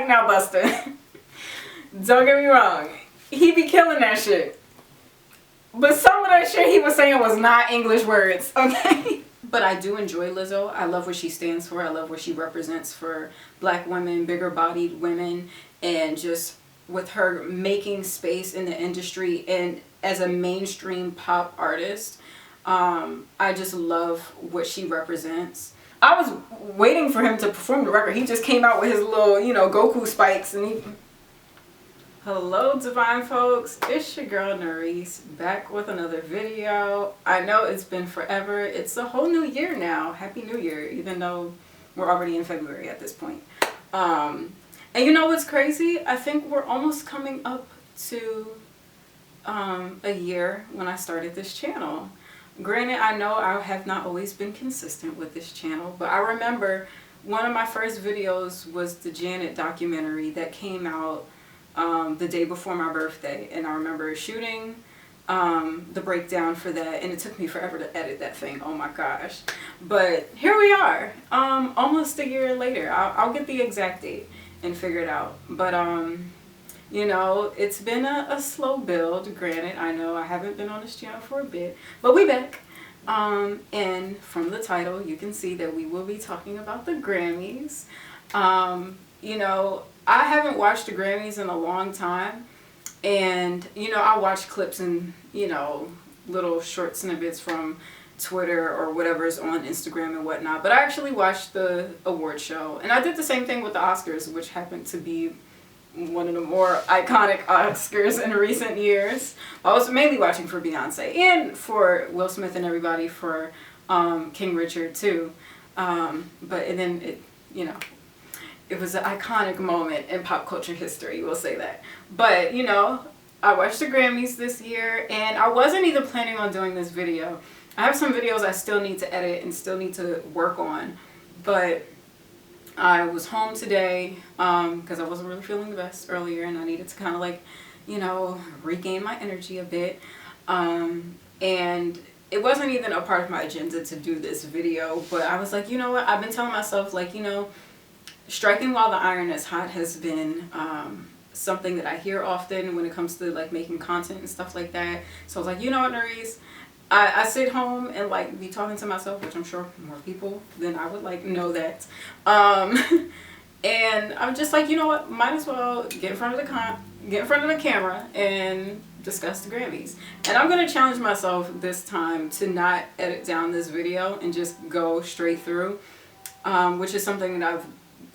now, Buster. Don't get me wrong. He be killing that shit. But some of that shit he was saying was not English words, okay? But I do enjoy Lizzo. I love what she stands for. I love what she represents for black women, bigger bodied women, and just with her making space in the industry and as a mainstream pop artist. I just love what she represents. I was waiting for him to perform the record. He just came out with his little, you know, Goku spikes and he... Hello divine folks, it's your girl Nerese back with another video. I know it's been forever. It's a whole new year now. Happy New Year, even though we're already in February at this point. And you know what's crazy? I think we're almost coming up to a year when I started this channel. Granted, I know I have not always been consistent with this channel, but I remember one of my first videos was the Janet documentary that came out the day before my birthday, and I remember shooting the breakdown for that, and it took me forever to edit that thing. Oh my gosh. But here we are, almost a year later. I'll get the exact date and figure it out. But you know, it's been a slow build. Granted, I know I haven't been on this channel for a bit, but we back. And from the title you can see that we will be talking about the Grammys. You know, I haven't watched the Grammys in a long time, and you know, I watch clips and, you know, little short snippets from Twitter or whatever's on Instagram and whatnot, but I actually watched the award show, and I did the same thing with the Oscars, which happened to be one of the more iconic Oscars in recent years. I was mainly watching for Beyoncé and for Will Smith and everybody for King Richard too, but and then it, you know, it was an iconic moment in pop culture history, we'll say that. But, you know, I watched the Grammys this year, and I wasn't even planning on doing this video. I have some videos I still need to edit and still need to work on. But I was home today because I wasn't really feeling the best earlier, and I needed to kind of like, you know, regain my energy a bit. And it wasn't even a part of my agenda to do this video, but I was like, you know what, I've been telling myself, like, you know, striking while the iron is hot has been something that I hear often when it comes to like making content and stuff like that. So I was like, you know what, Nerese, I sit home and like be talking to myself, which I'm sure more people than I would like know that. And I'm just like, you know what, might as well get in front of the camera and discuss the Grammys. And I'm gonna challenge myself this time to not edit down this video and just go straight through, which is something that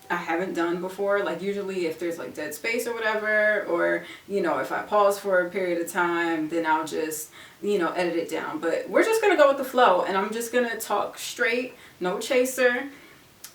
I haven't done before. Like usually if there's like dead space or whatever, or you know, if I pause for a period of time, then I'll just, you know, edit it down. But we're just gonna go with the flow, and I'm just gonna talk straight, no chaser,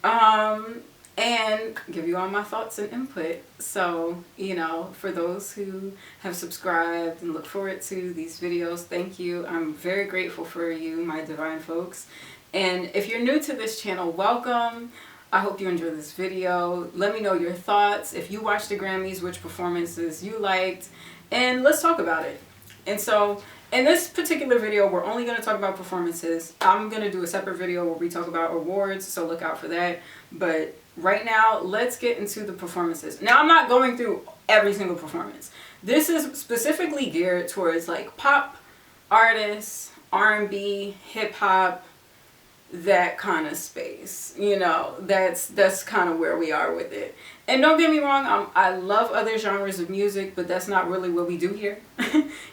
and give you all my thoughts and input. So, you know, for those who have subscribed and look forward to these videos, thank you. I'm very grateful for you, my divine folks. And if you're new to this channel, welcome. I hope you enjoy this video. Let me know your thoughts. If you watched the Grammys, which performances you liked, and let's talk about it. And so in this particular video, we're only going to talk about performances. I'm going to do a separate video where we talk about awards, so look out for that. But right now, let's get into the performances. Now, I'm not going through every single performance. This is specifically geared towards like pop artists, R&B, hip hop, that kind of space, you know. That's kind of where we are with it. And don't get me wrong, I love other genres of music, but that's not really what we do here.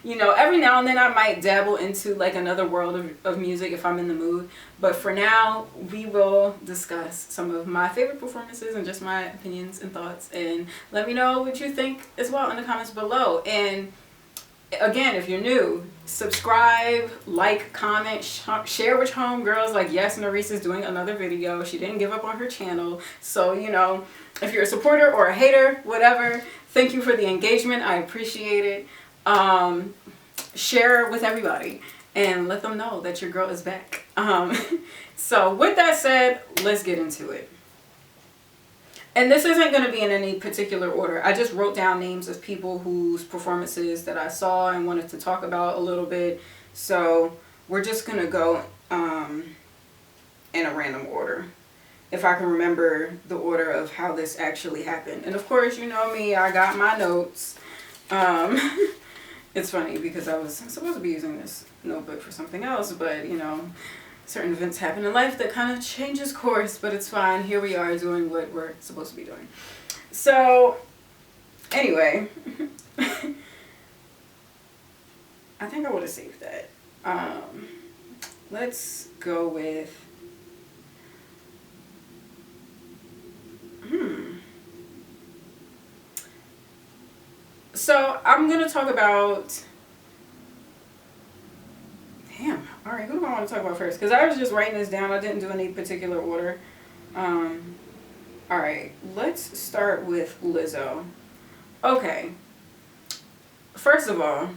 You know, every now and then I might dabble into like another world of music if I'm in the mood, but for now we will discuss some of my favorite performances and just my opinions and thoughts, and let me know what you think as well in the comments below. And again, if you're new, subscribe, like, comment, share with your homegirls. Like, yes, Nerese is doing another video. She didn't give up on her channel. So, you know, if you're a supporter or a hater, whatever, thank you for the engagement. I appreciate it. Share with everybody and let them know that your girl is back. So with that said, let's get into it. And this isn't going to be in any particular order. I just wrote down names of people whose performances that I saw and wanted to talk about a little bit. So we're just going to go in a random order. if I can remember the order of how this actually happened. And of course, you know me, I got my notes. It's funny because I was supposed to be using this notebook for something else, but you know, certain events happen in life that kind of changes course, but it's fine. Here we are doing what we're supposed to be doing. So anyway, I think I would have saved that. Let's go with So I'm gonna talk about, damn, all right, who do I want to talk about first? Because I was just writing this down. I didn't do any particular order. All right, let's start with Lizzo. Okay, first of all,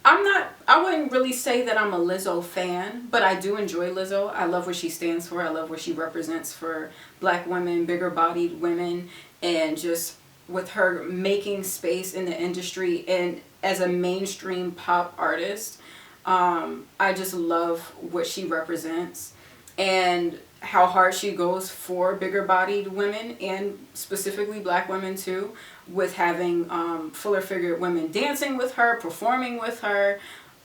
I wouldn't really say that I'm a Lizzo fan, but I do enjoy Lizzo. I love what she stands for. I love what she represents for black women, bigger bodied women, and just with her making space in the industry and as a mainstream pop artist. I just love what she represents and how hard she goes for bigger bodied women and specifically black women too, with having fuller figured women dancing with her, performing with her.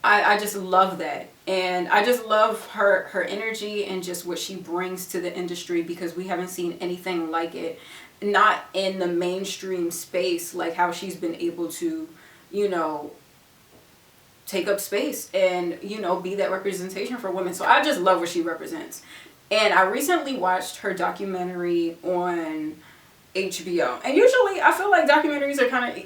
I just love that. And I just love her energy and just what she brings to the industry, because we haven't seen anything like it, not in the mainstream space, like how she's been able to, you know, take up space and, you know, be that representation for women. So I just love what she represents. And I recently watched her documentary on HBO. And usually I feel like documentaries are kind of,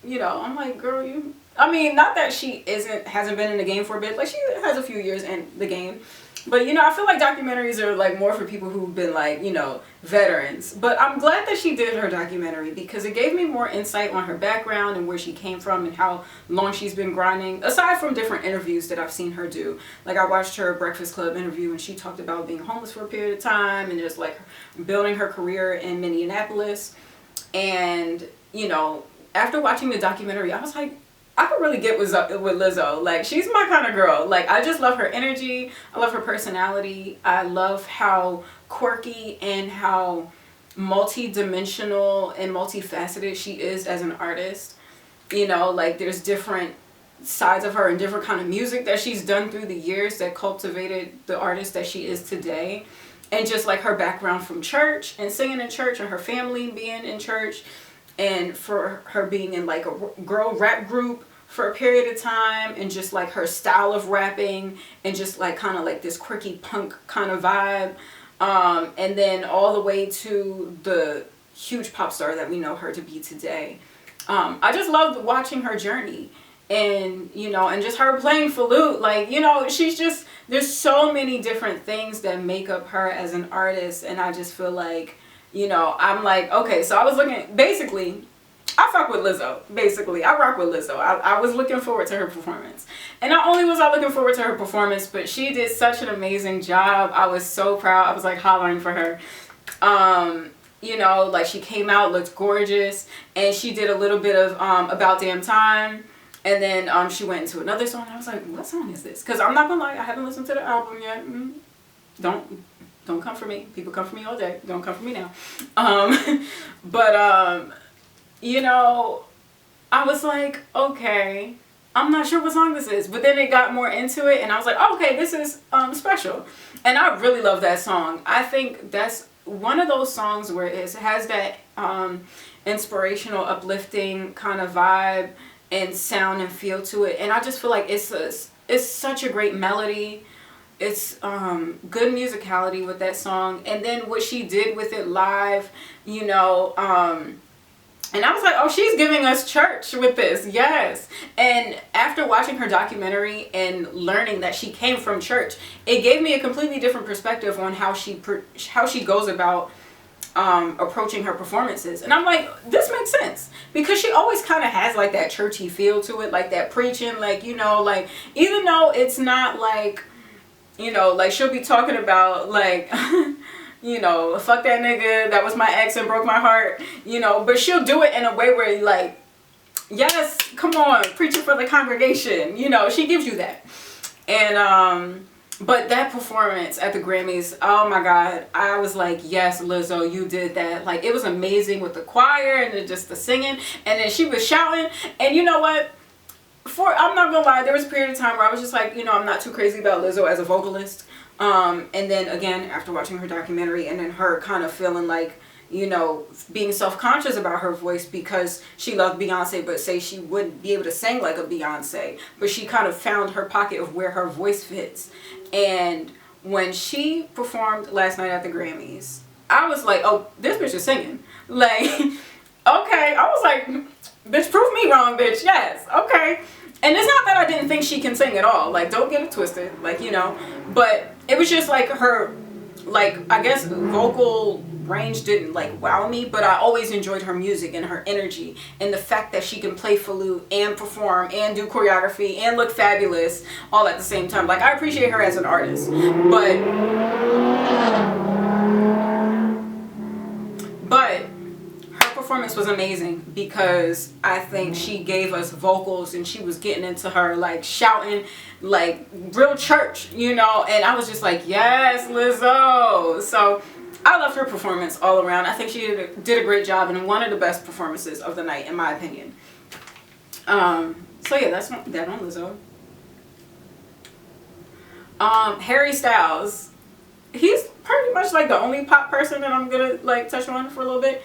you know, I'm like, girl, you, I mean, not that she hasn't been in the game for a bit, like she has a few years in the game. But, you know, I feel like documentaries are like more for people who've been like, you know, veterans. But I'm glad that she did her documentary, because it gave me more insight on her background and where she came from and how long she's been grinding, aside from different interviews that I've seen her do. Like I watched her Breakfast Club interview and she talked about being homeless for a period of time and just like building her career in Minneapolis. And, you know, after watching the documentary, I was like, I could really get with Lizzo. Like, she's my kind of girl. Like, I just love her energy. I love her personality. I love how quirky and how multi-dimensional and multifaceted she is as an artist. You know, like, there's different sides of her and different kind of music that she's done through the years that cultivated the artist that she is today. And just, like, her background from church and singing in church and her family being in church. And for her being in like a girl rap group for a period of time, and just like her style of rapping and just like kind of like this quirky punk kind of vibe, and then all the way to the huge pop star that we know her to be today. I just loved watching her journey, and you know, and just her playing flute, like, you know, she's just, there's so many different things that make up her as an artist. And I just feel like, you know, I'm like, okay, so I was looking, basically, I fuck with Lizzo, basically. I rock with Lizzo. I was looking forward to her performance. And not only was I looking forward to her performance, but she did such an amazing job. I was so proud. I was like hollering for her. You know, like she came out, looked gorgeous, and she did a little bit of About Damn Time. And then she went into another song, and I was like, what song is this? Because I'm not gonna lie, I haven't listened to the album yet. Don't come for me. People come for me all day. Don't come for me now. You know, I was like, okay, I'm not sure what song this is. But then it got more into it, and I was like, okay, this is special. And I really love that song. I think that's one of those songs where it has that inspirational, uplifting kind of vibe and sound and feel to it. And I just feel like it's such a great melody. It's good musicality with that song, and then what she did with it live, you know, and I was like, oh, she's giving us church with this, yes. And after watching her documentary and learning that she came from church, it gave me a completely different perspective on how she goes about approaching her performances. And I'm like, this makes sense, because she always kind of has like that churchy feel to it, like that preaching, like, you know, like, even though it's not like, you know, like she'll be talking about like, you know, fuck that nigga, that was my ex and broke my heart, you know, but she'll do it in a way where like, yes, come on, preaching for the congregation, you know, she gives you that. And But that performance at the Grammys, oh my God, I was like, yes, Lizzo, you did that. Like, it was amazing with the choir and just the singing. And then she was shouting. And you know what? I'm not gonna lie, there was a period of time where I was just like, you know, I'm not too crazy about Lizzo as a vocalist. And then again, after watching her documentary and then her kind of feeling like, you know, being self-conscious about her voice because she loved Beyonce, but say she wouldn't be able to sing like a Beyonce. But she kind of found her pocket of where her voice fits. And when she performed last night at the Grammys, I was like, oh, this bitch is singing. Like, okay. I was like, bitch, prove me wrong, bitch. Yes. Okay. And it's not that I didn't think she can sing at all. Like, don't get it twisted. Like, you know. But it was just like her, like, I guess vocal range didn't like wow me, but I always enjoyed her music and her energy and the fact that she can play flute and perform and do choreography and look fabulous all at the same time. Like, I appreciate her as an artist, but her performance was amazing because I think she gave us vocals and she was getting into her like shouting like real church, you know, and I was just like, yes, Lizzo. So I loved her performance all around. I think she did a great job and one of the best performances of the night, in my opinion. So yeah, that's that on Lizzo. Harry Styles. He's pretty much like the only pop person that I'm gonna like touch on for a little bit.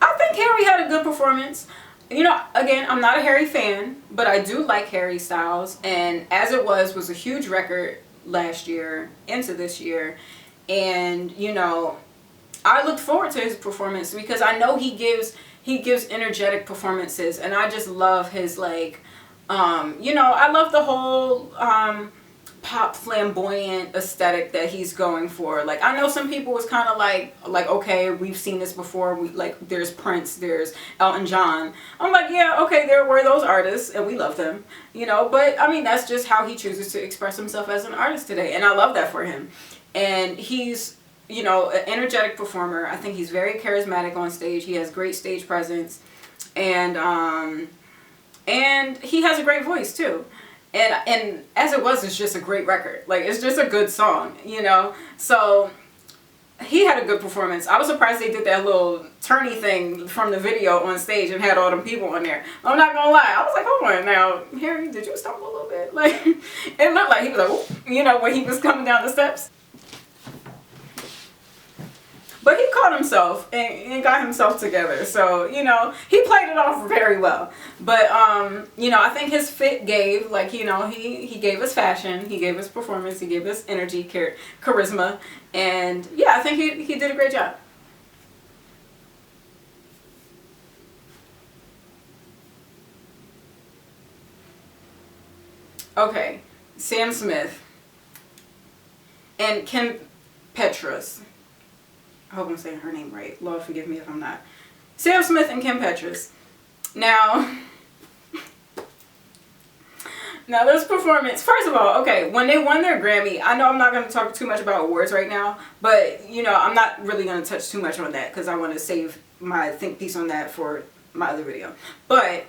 I think Harry had a good performance. You know, again, I'm not a Harry fan, but I do like Harry Styles. And As It Was a huge record last year into this year. And, you know, I look forward to his performance because I know he gives energetic performances. And I just love his, like, you know, I love the whole pop flamboyant aesthetic that he's going for. Like, I know some people was kind of like, okay, we've seen this before. Like, there's Prince, there's Elton John. I'm like, yeah, okay, there were those artists and we love them, you know. But, I mean, that's just how he chooses to express himself as an artist today. And I love that for him. And he's, you know, an energetic performer. I think he's very charismatic on stage. He has great stage presence. And he has a great voice, too. And As It Was is just a great record. Like, it's just a good song, you know. So he had a good performance. I was surprised they did that little tourney thing from the video on stage and had all them people on there. I'm not gonna lie. I was like, hold on now, Harry, did you stumble a little bit? Like, it looked like he was like, whoop, you know, when he was coming down the steps. But he caught himself and got himself together. So, you know, he played it off very well. But, you know, I think his fit gave, like, you know, he gave us fashion. He gave us performance. He gave us energy, charisma. And, yeah, I think he did a great job. Okay, Sam Smith and Kim Petras. I hope I'm saying her name right. Lord, forgive me if I'm not. Sam Smith and Kim Petras. Now this performance, first of all, okay, when they won their Grammy, I know I'm not going to talk too much about awards right now, but, you know, I'm not really going to touch too much on that because I want to save my think piece on that for my other video. But,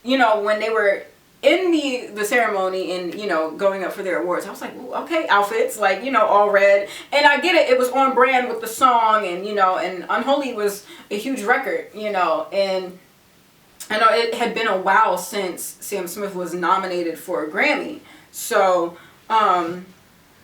you know, when they were in the ceremony and, you know, going up for their awards, I was like, ooh, okay, outfits, like, you know, all red. And I get it, it was on brand with the song and, you know, and Unholy was a huge record, you know, and I know it had been a while since Sam Smith was nominated for a Grammy. So, I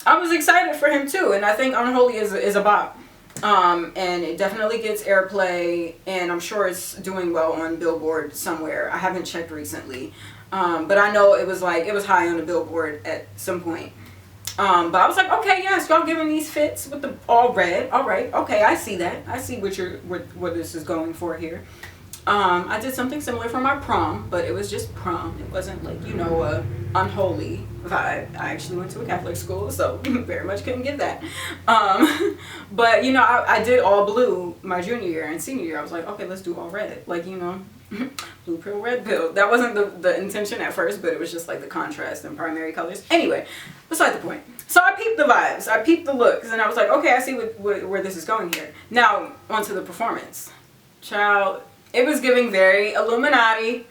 was excited for him too, and I think Unholy is a bop. And it definitely gets airplay, and I'm sure it's doing well on Billboard somewhere. I haven't checked recently. But I know it was high on the Billboard at some point. But I was like, okay, yes, y'all giving these fits with the all red. All right, okay, I see that. I see what this is going for here. I did something similar for my prom, but it was just prom. It wasn't like, you know, a Unholy vibe. I actually went to a Catholic school, so very much couldn't give that. But, you know, I did all blue my junior year and senior year. I was like, okay, let's do all red. Like, you know, blue pill, red pill. That wasn't the intention at first, but it was just like the contrast and primary colors. Anyway, beside the point. So I peeped the vibes. I peeped the looks, and I was like, okay, I see where this is going here. Now, onto the performance. Child, it was giving very Illuminati.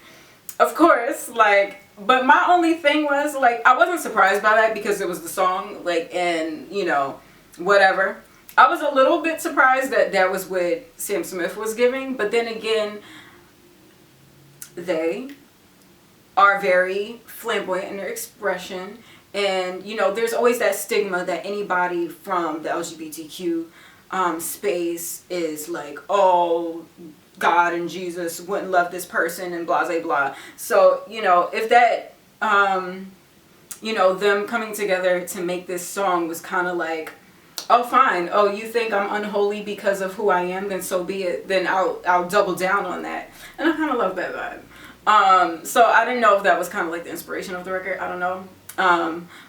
Of course, like, But my only thing was, like, I wasn't surprised by that because it was the song, like, and, you know, whatever. I was a little bit surprised that that was what Sam Smith was giving. But then again, they are very flamboyant in their expression. And, you know, there's always that stigma that anybody from the LGBTQ space is like, oh, God and Jesus wouldn't love this person and blah, blah, blah. So, you know, if that, you know, them coming together to make this song was kind of like, oh, fine. Oh, you think I'm unholy because of who I am? Then so be it. Then I'll double down on that. And I kind of love that vibe. So I didn't know if that was kind of like the inspiration of the record. I don't know.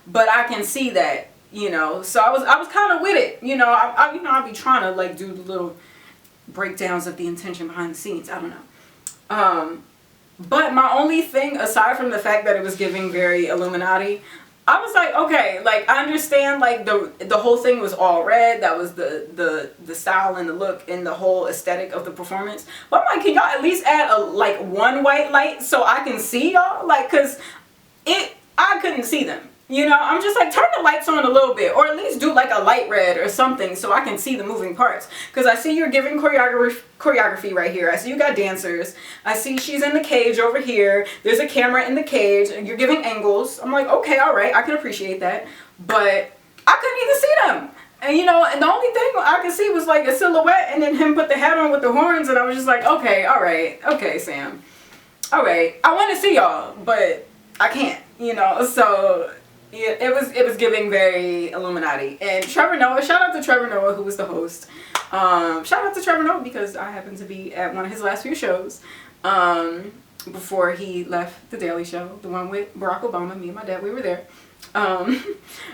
But I can see that, you know. So I was kind of with it. You know, I'll be trying to like do the little breakdowns of the intention behind the scenes. I don't know. But my only thing, aside from the fact that it was giving very Illuminati, I was like, okay, like I understand like the whole thing was all red. That was the style and the look and the whole aesthetic of the performance. But I'm like, can y'all at least add like one white light so I can see y'all? Like, cause I couldn't see them. You know, I'm just like, turn the lights on a little bit, or at least do like a light red or something so I can see the moving parts. Because I see you're giving choreography right here. I see you got dancers. I see she's in the cage over here. There's a camera in the cage. And you're giving angles. I'm like, okay, all right, I can appreciate that. But I couldn't even see them. And you know, and the only thing I could see was like a silhouette and then him put the hat on with the horns. And I was just like, okay, all right, okay, Sam. All right, I want to see y'all, but I can't, you know, so... Yeah, it was giving very Illuminati. And Trevor Noah, shout out to Trevor Noah, who was the host. Shout out to Trevor Noah because I happened to be at one of his last few shows before he left The Daily Show, the one with Barack Obama. Me and my dad, we were there.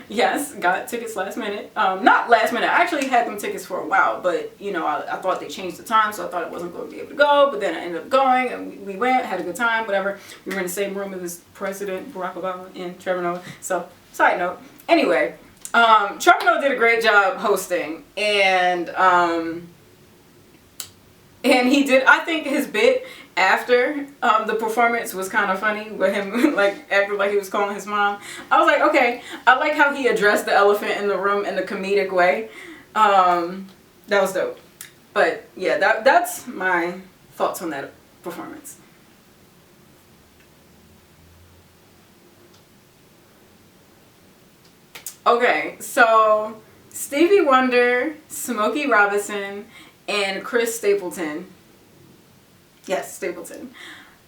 Yes, got tickets last minute. Not last minute, I actually had them tickets for a while, but you know, I thought they changed the time, so I thought I wasn't going to be able to go, but then I ended up going, and we went, had a good time, whatever. We were in the same room as President Barack Obama and Trevor Noah, so, side note. Anyway, Trevor Noah did a great job hosting, and he did, I think his bit after the performance was kind of funny with him like acting like he was calling his mom. I was like, okay, I like how he addressed the elephant in the room in a comedic way. That was dope. But yeah, that's my thoughts on that performance. Okay, so Stevie Wonder, Smokey Robinson, and Chris Stapleton. Yes, Stapleton.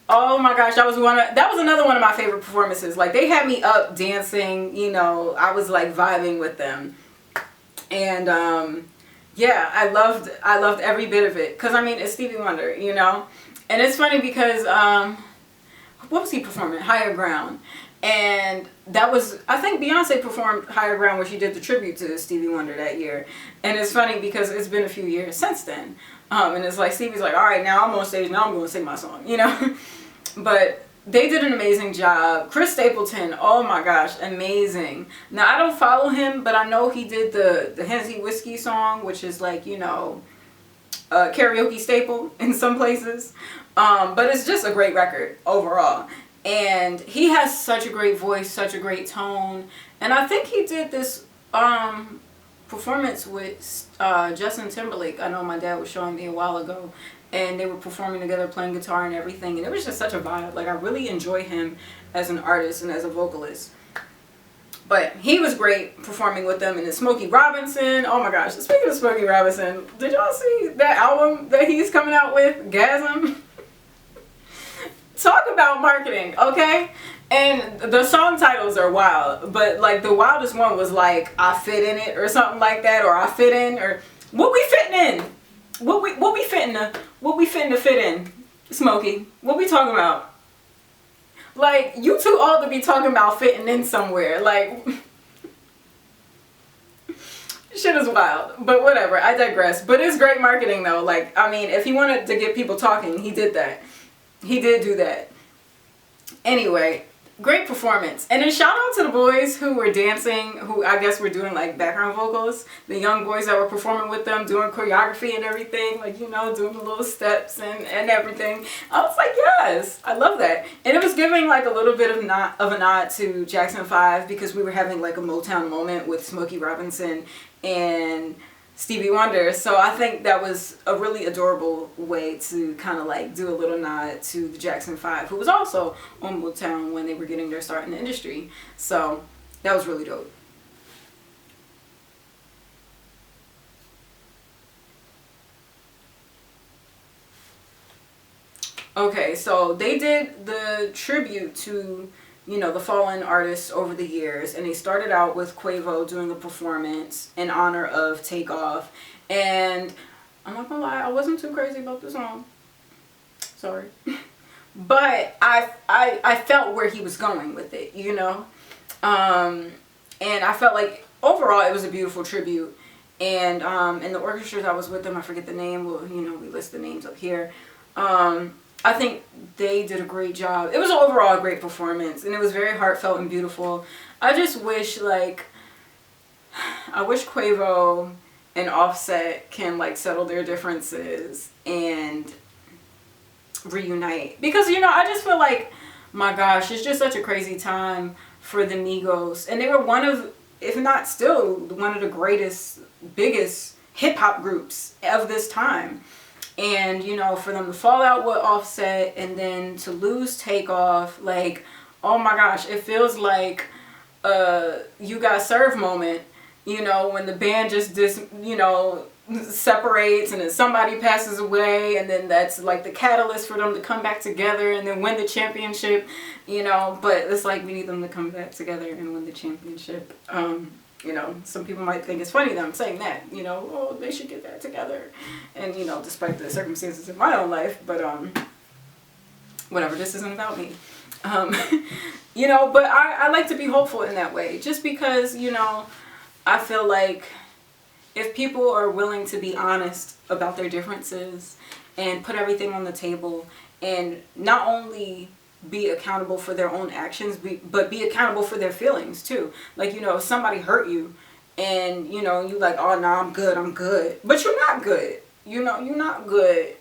Oh my gosh, that was another one of my favorite performances. Like, they had me up dancing, you know, I was like vibing with them. And yeah, I loved every bit of it, cuz I mean, it's Stevie Wonder, you know. And it's funny because what was he performing? Higher Ground. And that was, I think Beyonce performed Higher Ground where she did the tribute to Stevie Wonder that year. And it's funny because it's been a few years since then. And it's like, Stevie's like, all right, now I'm on stage, now I'm going to sing my song, you know? But they did an amazing job. Chris Stapleton, oh my gosh, amazing. Now, I don't follow him, but I know he did the Hennessy Whiskey song, which is like, you know, a karaoke staple in some places. But it's just a great record overall. And he has such a great voice, such a great tone. And I think he did this performance with Justin Timberlake. I know my dad was showing me a while ago, and they were performing together, playing guitar and everything, and it was just such a vibe. Like, I really enjoy him as an artist and as a vocalist. But he was great performing with them. And then Smokey Robinson, oh my gosh, speaking of Smokey Robinson, did y'all see that album that he's coming out with, Gasm? Talk about marketing, okay? And the song titles are wild, but like the wildest one was like, I fit in it or something like that, or I fit in, or what we fitting in? What we fitting to fit in, Smokey? What we talking about? Like, you too old to be talking about fitting in somewhere. Like, shit is wild, but whatever, I digress. But it's great marketing though. Like, I mean, if he wanted to get people talking, he did that. He did do that. Anyway, Great performance. And then shout out to the boys who were dancing, who I guess were doing like background vocals. The young boys that were performing with them, doing choreography and everything, like, you know, doing the little steps and everything. I was like, yes, I love that. And it was giving like a little bit of a nod to Jackson 5, because we were having like a Motown moment with Smokey Robinson and Stevie Wonder. So I think that was a really adorable way to kind of like do a little nod to the Jackson 5, who was also on Motown when they were getting their start in the industry. So that was really dope. Okay, so they did the tribute to, you know, the fallen artists over the years, and they started out with Quavo doing a performance in honor of Takeoff. And I'm not gonna lie, I wasn't too crazy about the song. Sorry. But I felt where he was going with it, you know? And I felt like overall it was a beautiful tribute. And the orchestra that was with them, I forget the name, well, you know, we list the names up here. I think they did a great job. It was overall a great performance, and it was very heartfelt and beautiful. I just wish, like, I wish Quavo and Offset can, like, settle their differences and reunite. Because, you know, I just feel like, my gosh, it's just such a crazy time for the Migos. And they were one of, if not still, one of the greatest, biggest hip-hop groups of this time. And, you know, for them to fall out with Offset and then to lose Takeoff, like, oh my gosh, it feels like You Got Served moment, you know, when the band just, you know, separates and then somebody passes away, and then that's like the catalyst for them to come back together and then win the championship, you know. But it's like we need them to come back together and win the championship. You know, some people might think it's funny that I'm saying that, you know, oh, they should get that together. And, you know, despite the circumstances in my own life, but, whatever, this isn't about me. You know, but I like to be hopeful in that way, just because, you know, I feel like if people are willing to be honest about their differences and put everything on the table and not only be accountable for their own actions, but be accountable for their feelings too. Like, you know, if somebody hurt you and, you know, you like, oh, no, I'm good. But you're not good. You know, you're not good.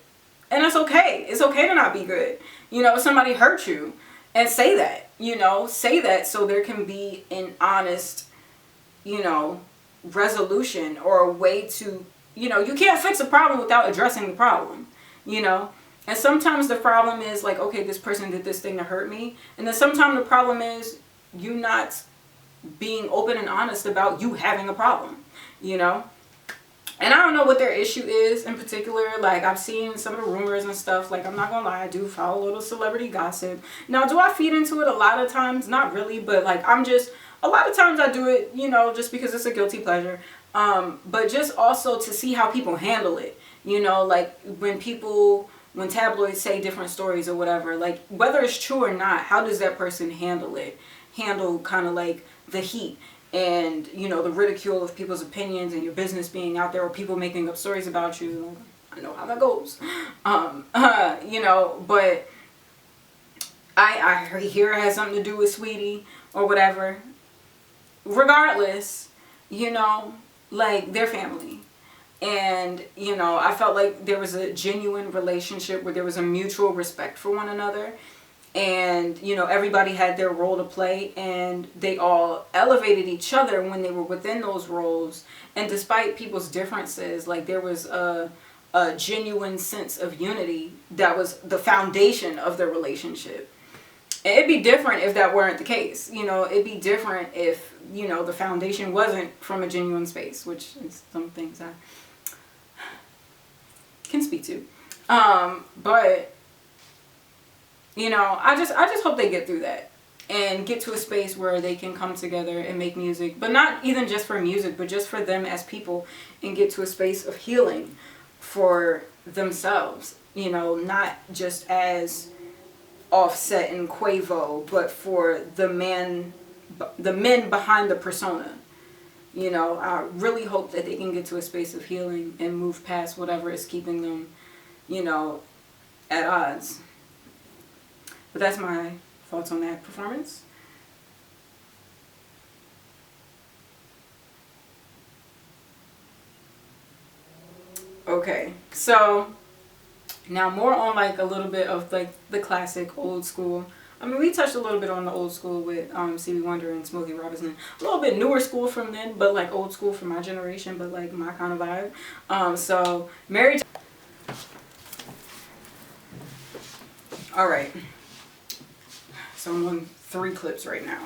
And it's okay. It's okay to not be good. You know, if somebody hurt you, and say that, you know, say that so there can be an honest, you know, resolution or a way to, you know, you can't fix a problem without addressing the problem, you know. And sometimes the problem is like, okay, this person did this thing to hurt me. And then sometimes the problem is you not being open and honest about you having a problem, you know. And I don't know what their issue is in particular. Like, I've seen some of the rumors and stuff. Like, I'm not gonna lie, I do follow a little celebrity gossip. Now, do I feed into it a lot of times? Not really, but like, a lot of times I do it, you know, just because it's a guilty pleasure. But just also to see how people handle it, you know, like when tabloids say different stories or whatever, like whether it's true or not, how does that person handle kind of like the heat and, you know, the ridicule of people's opinions and your business being out there or people making up stories about you. I know how that goes. You know, but I hear it has something to do with Sweetie or whatever. Regardless, you know, like, they're family. And, you know, I felt like there was a genuine relationship where there was a mutual respect for one another. And, you know, everybody had their role to play, and they all elevated each other when they were within those roles. And despite people's differences, like, there was a genuine sense of unity that was the foundation of their relationship. And it'd be different if that weren't the case. You know, it'd be different if, you know, the foundation wasn't from a genuine space, which is some things I can speak to. But, you know, I just hope they get through that and get to a space where they can come together and make music, but not even just for music, but just for them as people, and get to a space of healing for themselves, you know, not just as Offset and Quavo, but for the men behind the persona. You know, I really hope that they can get to a space of healing and move past whatever is keeping them, you know, at odds. But that's my thoughts on that performance. Okay, so now more on like a little bit of like the classic old school. I mean, we touched a little bit on the old school with Stevie Wonder and Smokey Robinson. A little bit newer school from then, but like old school from my generation, but like my kind of vibe. So Mary. All right. So I'm on 3 clips right now.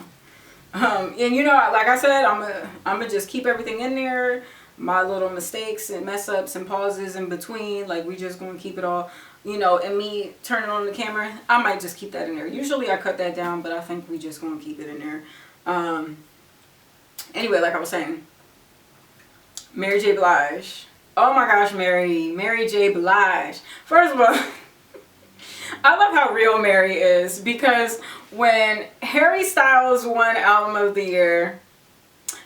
And you know, like I said, I'm gonna just keep everything in there. My little mistakes and mess ups and pauses in between, like we just gonna keep it all, you know, and me turning on the camera, I might just keep that in there. Usually I cut that down, but I think we just gonna keep it in there. Anyway, like I was saying, Mary J. Blige. Oh my gosh, Mary J. Blige. First of all, I love how real Mary is, because when Harry Styles won Album of the Year,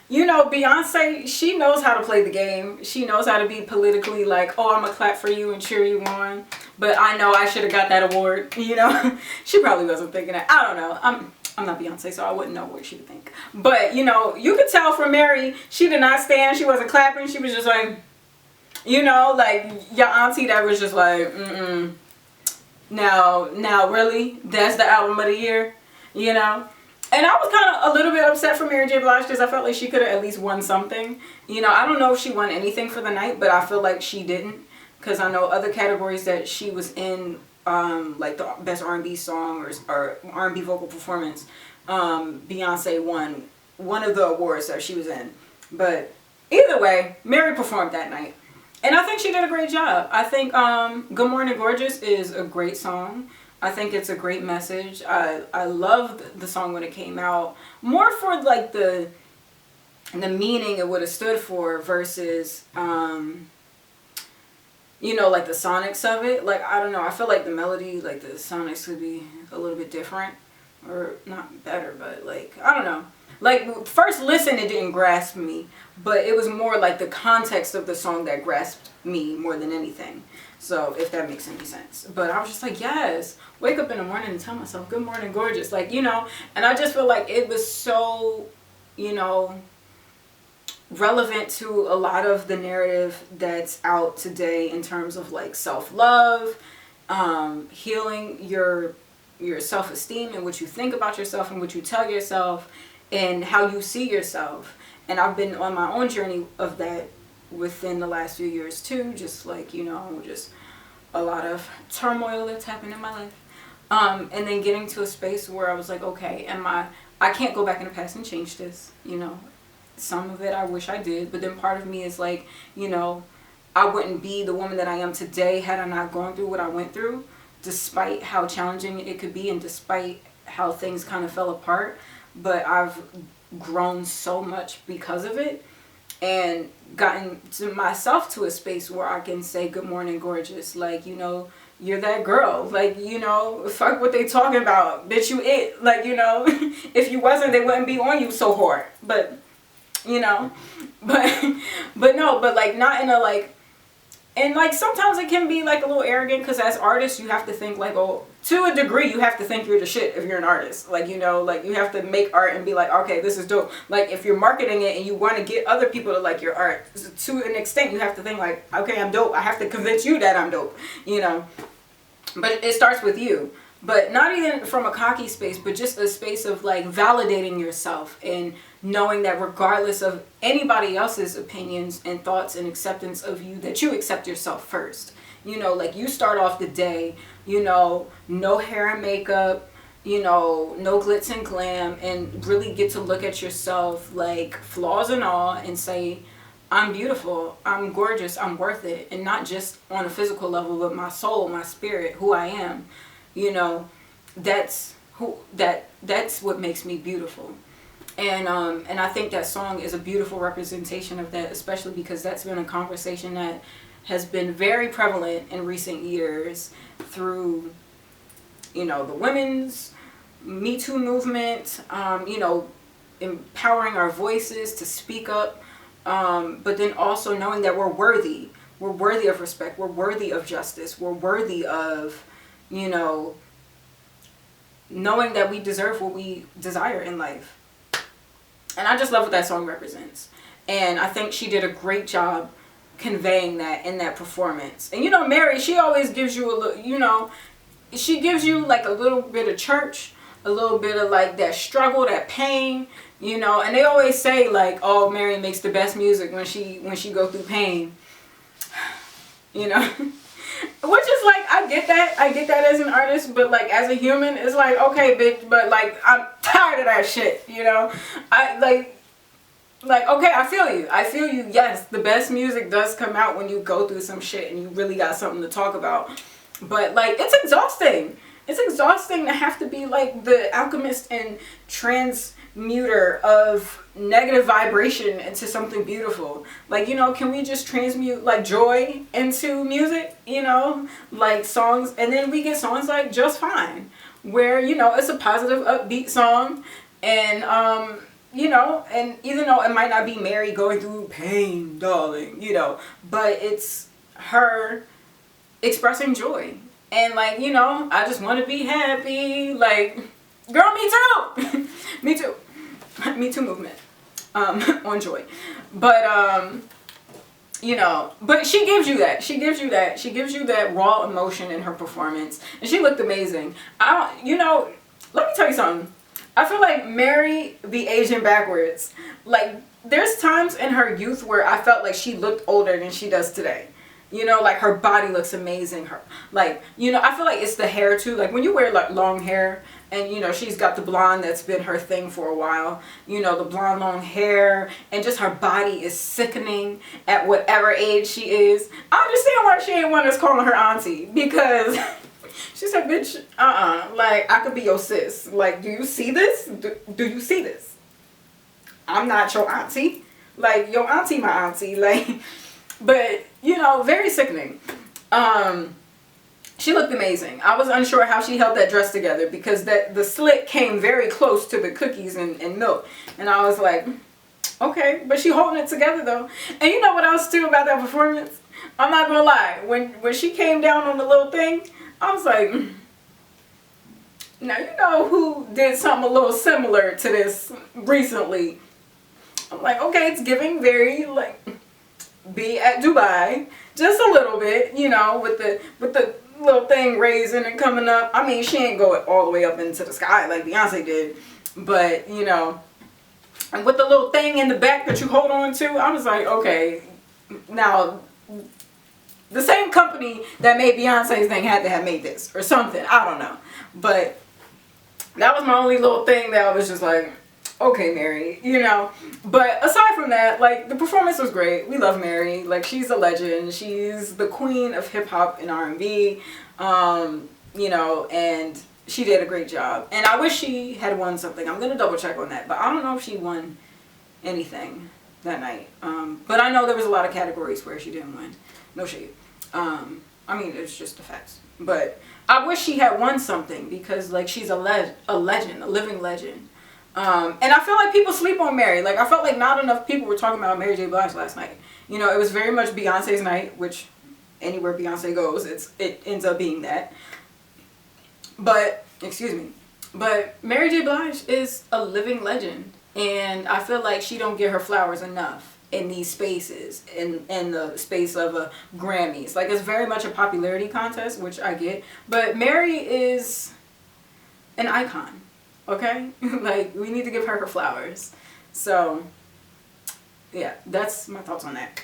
you know, Beyonce, she knows how to play the game. She knows how to be politically like, oh, I'm going to clap for you and cheer you on. But I know I should have got that award, you know. She probably wasn't thinking that. I don't know. I'm not Beyonce, so I wouldn't know what she would think. But, you know, you could tell from Mary, she did not stand. She wasn't clapping. She was just like, you know, like your auntie that was just like, Now, really? That's the Album of the Year, you know? And I was kind of a little bit upset for Mary J. Blige because I felt like she could have at least won something. You know, I don't know if she won anything for the night, but I feel like she didn't. Because I know other categories that she was in, like the Best R&B Song or R&B Vocal Performance, Beyonce won one of the awards that she was in. But either way, Mary performed that night. And I think she did a great job. I think Good Morning Gorgeous is a great song. I think it's a great message. I loved the song when it came out. More for like the meaning it would have stood for versus, you know, like the sonics of it. Like, I don't know. I feel like the melody, like the sonics could be a little bit different. Or not better, but like, I don't know. Like, first listen, it didn't grasp me. But it was more like the context of the song that grasped me more than anything. So, if that makes any sense. But I was just like, yes. Wake up in the morning and tell myself, good morning, gorgeous. Like, you know. And I just feel like it was so, you know, relevant to a lot of the narrative that's out today in terms of like self-love, healing your self-esteem and what you think about yourself and what you tell yourself and how you see yourself. And I've been on my own journey of that within the last few years too, just like, you know, just a lot of turmoil that's happened in my life. And then getting to a space where I was like, okay, I can't go back in the past and change this, you know. Some of it I wish I did, but then part of me is like, you know, I wouldn't be the woman that I am today had I not gone through what I went through, despite how challenging it could be and despite how things kind of fell apart. But I've grown so much because of it and gotten to myself to a space where I can say, good morning, gorgeous. Like, you know, you're that girl. Like, you know, fuck what they talking about. Bitch, you it. Like, you know, if you wasn't, they wouldn't be on you so hard. But, you know, but no, but like not in a like, and like sometimes it can be like a little arrogant because as artists you have to think like, oh, to a degree you have to think you're the shit if you're an artist. Like, you know, like you have to make art and be like, okay, this is dope. Like if you're marketing it and you want to get other people to like your art, to an extent you have to think like, okay, I'm dope. I have to convince you that I'm dope, you know. But it starts with you. But not even from a cocky space, but just a space of like validating yourself and knowing that regardless of anybody else's opinions and thoughts and acceptance of you, that you accept yourself first. You know, like you start off the day, you know, no hair and makeup, you know, no glitz and glam, and really get to look at yourself like flaws and all and say, I'm beautiful, I'm gorgeous, I'm worth it. And not just on a physical level, but my soul, my spirit, who I am. You know, that's what makes me beautiful. And I think that song is a beautiful representation of that, especially because that's been a conversation that has been very prevalent in recent years through, you know, the women's Me Too movement, you know, empowering our voices to speak up, but then also knowing that we're worthy of respect, we're worthy of justice, we're worthy of, you know, knowing that we deserve what we desire in life. And I just love what that song represents. And I think she did a great job conveying that in that performance. And you know, Mary, she always gives you a little, you know, she gives you like a little bit of church, a little bit of like that struggle, that pain, you know. And they always say like, oh, Mary makes the best music when she go through pain, you know. Which is like, I get that as an artist, but like as a human, it's like, okay, bitch, but like I'm tired of that shit, you know. I like, okay, I feel you. Yes, the best music does come out when you go through some shit and you really got something to talk about. But like, it's exhausting. It's exhausting to have to be like the alchemist and transmuter of negative vibration into something beautiful. Like, you know, can we just transmute like joy into music, you know, like songs, and then we get songs like Just Fine, where, you know, it's a positive upbeat song, and you know, and even though it might not be Mary going through pain, darling, you know, but it's her expressing joy. And like, you know, I just want to be happy. Like, girl, me too. Me too. Me too movement. On joy. But, you know, but she gives you that. She gives you that. She gives you that raw emotion in her performance. And she looked amazing. You know, let me tell you something. I feel like Mary be aging backwards. Like, there's times in her youth where I felt like she looked older than she does today. You know, like her body looks amazing. Her, like, you know, I feel like it's the hair too. Like when you wear like long hair, and you know, she's got the blonde that's been her thing for a while. You know, the blonde long hair, and just her body is sickening at whatever age she is. I understand why she ain't one that's calling her auntie, because she said, bitch, like, I could be your sis. Like, do you see this? Do you see this? I'm not your auntie. Like, your auntie my auntie. Like, but, you know, very sickening. She looked amazing. I was unsure how she held that dress together, because the slit came very close to the cookies and milk. And I was like, okay, but she holding it together though. And you know what else too about that performance? I'm not gonna lie. When she came down on the little thing, I was like, now you know who did something a little similar to this recently. I'm like, okay, it's giving very like be at Dubai, just a little bit, you know, with the little thing raising and coming up. I mean, she ain't go all the way up into the sky like Beyonce did, but you know, and with the little thing in the back that you hold on to, I was like, okay, now the same company that made Beyonce's thing had to have made this or something. I don't know. But that was my only little thing that I was just like, okay, Mary, you know. But aside from that, like, the performance was great. We love Mary. Like, she's a legend. She's the queen of hip hop and R&B, you know, and she did a great job. And I wish she had won something. I'm going to double check on that. But I don't know if she won anything that night. But I know there was a lot of categories where she didn't win. No shade. I mean, it's just the facts. But I wish she had won something, because like she's a legend, a living legend. And I feel like people sleep on Mary. Like, I felt like not enough people were talking about Mary J. Blige last night. You know, it was very much Beyonce's night, which anywhere Beyonce goes, it ends up being that. But, excuse me. But Mary J. Blige is a living legend. And I feel like she don't get her flowers enough in these spaces, in the space of a Grammys. Like, it's very much a popularity contest, which I get, but Mary is an icon, okay? Like, we need to give her flowers. So yeah, that's my thoughts on that.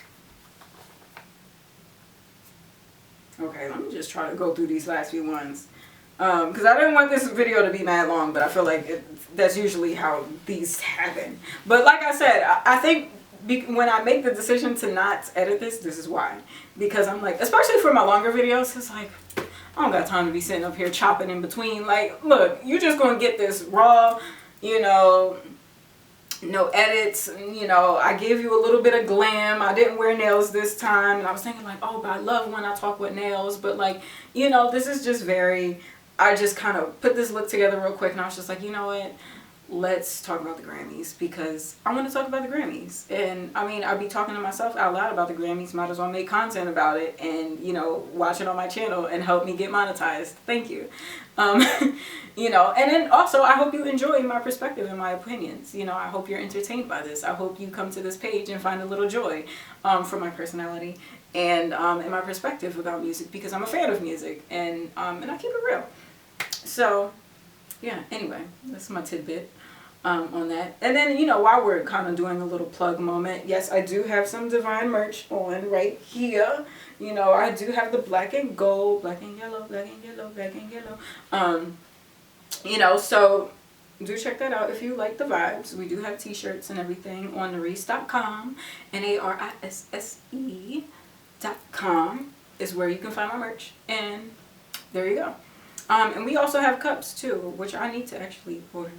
Okay, let me just try to go through these last few ones, because I didn't want this video to be mad long, but I feel like that's usually how these happen. But like I said, I think when I make the decision to not edit this is why. Because I'm like, especially for my longer videos, it's like, I don't got time to be sitting up here chopping in between. Like, look, you're just going to get this raw, you know, no edits. You know, I gave you a little bit of glam. I didn't wear nails this time. And I was thinking like, oh, but I love when I talk with nails. But like, you know, this is just very, I just kind of put this look together real quick. And I was just like, you know what? let's talk about the Grammys, because I want to talk about the Grammys. And I mean, I'll be talking to myself out loud about the Grammys. Might as well make content about it and, you know, watch it on my channel and help me get monetized. Thank you. You know, and then also I hope you enjoy my perspective and my opinions. You know, I hope you're entertained by this. I hope you come to this page and find a little joy from my personality and in my perspective about music, because I'm a fan of music, and I keep it real. So yeah, anyway, that's my tidbit on that. And then, you know, while we're kind of doing a little plug moment, yes, I do have some Divine merch on right here. You know, I do have the black and gold, black and yellow, black and yellow, black and yellow. You know, so do check that out if you like the vibes. We do have t-shirts and everything on Narisse.com. Narisse.com is where you can find my merch. And there you go. And we also have cups too, which I need to actually order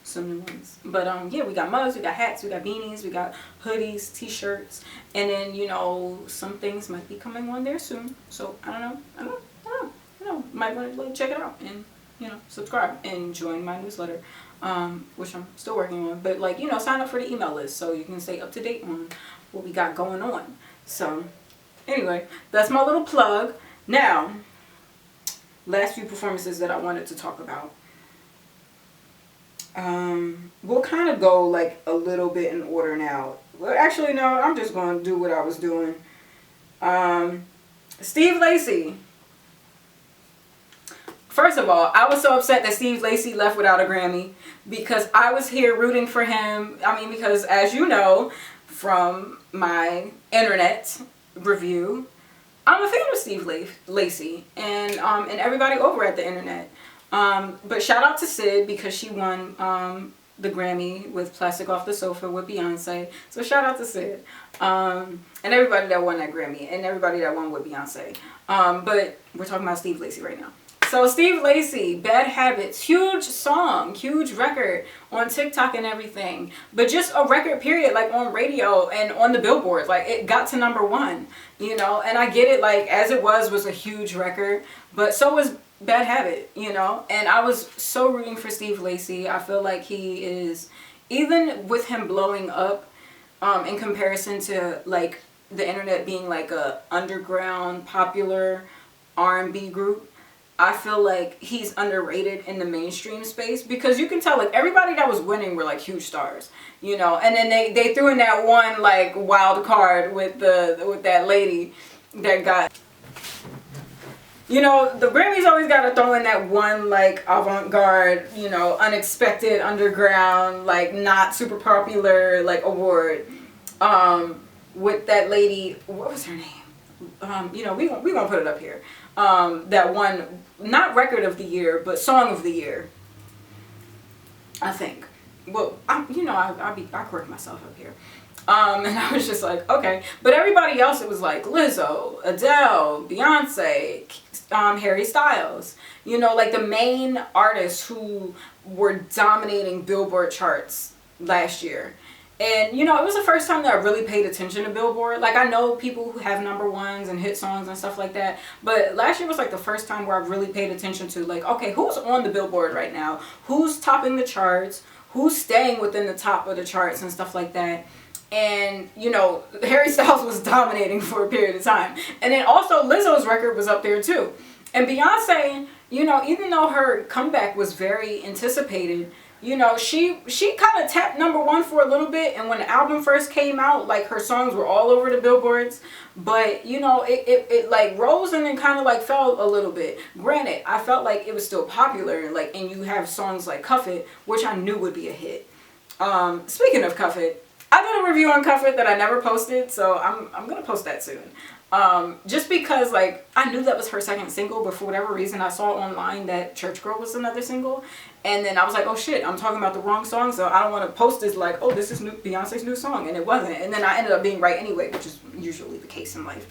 some new ones. But yeah, we got mugs, we got hats, we got beanies, we got hoodies, t-shirts, and then, you know, some things might be coming on there soon. So I don't know, might want to like check it out and, you know, subscribe and join my newsletter, which I'm still working on. But like, you know, sign up for the email list so you can stay up to date on what we got going on. So anyway, that's my little plug. Now, last few performances that I wanted to talk about. We'll kind of go like a little bit in order now. Well, actually, no, I'm just going to do what I was doing. Steve Lacy. First of all, I was so upset that Steve Lacy left without a Grammy, because I was here rooting for him. I mean, because as you know from my internet review, I'm a fan of Steve Lacy and everybody over at the internet. But shout out to Sid, because she won the Grammy with Plastic Off the Sofa with Beyonce. So shout out to Sid. And everybody that won that Grammy and everybody that won with Beyonce. But we're talking about Steve Lacy right now. So Steve Lacy, Bad Habits, huge song, huge record on TikTok and everything. But just a record period, like on radio and on the billboards. Like it got to #1, you know. And I get it, like As It Was a huge record. But so was Bad Habit, you know. And I was so rooting for Steve Lacy. I feel like he is, even with him blowing up in comparison to like the internet being like a underground popular R&B group, I feel like he's underrated in the mainstream space, because you can tell like everybody that was winning were like huge stars, you know. And then they threw in that one like wild card with that lady that got, you know, the Grammys always got to throw in that one like avant-garde, you know, unexpected underground, like not super popular like award with that lady. What was her name? You know, we gonna put it up here. That one, not record of the year, but song of the year, I think. Well, you know, I correct myself up here. And I was just like, okay. But everybody else, it was like Lizzo, Adele, Beyonce, Harry Styles. You know, like the main artists who were dominating Billboard charts last year. And, you know, it was the first time that I really paid attention to Billboard. Like, I know people who have #1s and hit songs and stuff like that. But last year was, like, the first time where I really paid attention to, like, okay, who's on the Billboard right now? Who's topping the charts? Who's staying within the top of the charts and stuff like that? And, you know, Harry Styles was dominating for a period of time. And then also Lizzo's record was up there, too. And Beyonce, you know, even though her comeback was very anticipated, you know, she kind of tapped #1 for a little bit, and when the album first came out, like her songs were all over the billboards. But you know, it like rose and then kind of like fell a little bit. Granted, I felt like it was still popular, like, and you have songs like Cuff It, which I knew would be a hit. Speaking of Cuff It, I did a review on Cuff It that I never posted, so I'm gonna post that soon. Just because like I knew that was her second single, but for whatever reason I saw online that Church Girl was another single, and then I was like, oh shit, I'm talking about the wrong song, so I don't want to post this like, oh, this is Beyonce's new song, and it wasn't. And then I ended up being right anyway, which is usually the case in life.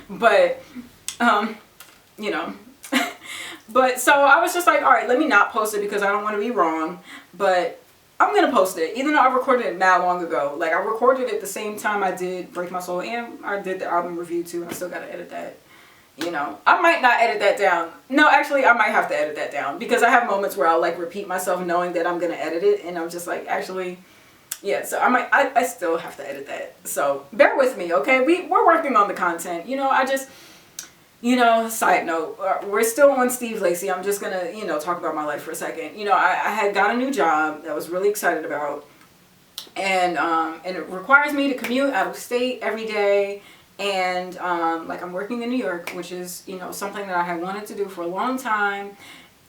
But you know, but so I was just like, all right, let me not post it because I don't want to be wrong, but I'm gonna post it, even though I recorded it not long ago. Like, I recorded it the same time I did Break My Soul, and I did the album review too, and I still gotta edit that You know, I might not edit that down. No, actually, I might have to edit that down because I have moments where I'll like repeat myself knowing that I'm going to edit it. And I'm just like, actually, yeah, so I still have to edit that. So bear with me, okay? We're working on the content. You know, side note, we're still on Steve Lacy. I'm just going to, talk about my life for a second. You know, I had got a new job that I was really excited about. And it requires me to commute out of state every day. And like I'm working in New York, which is, something that I had wanted to do for a long time.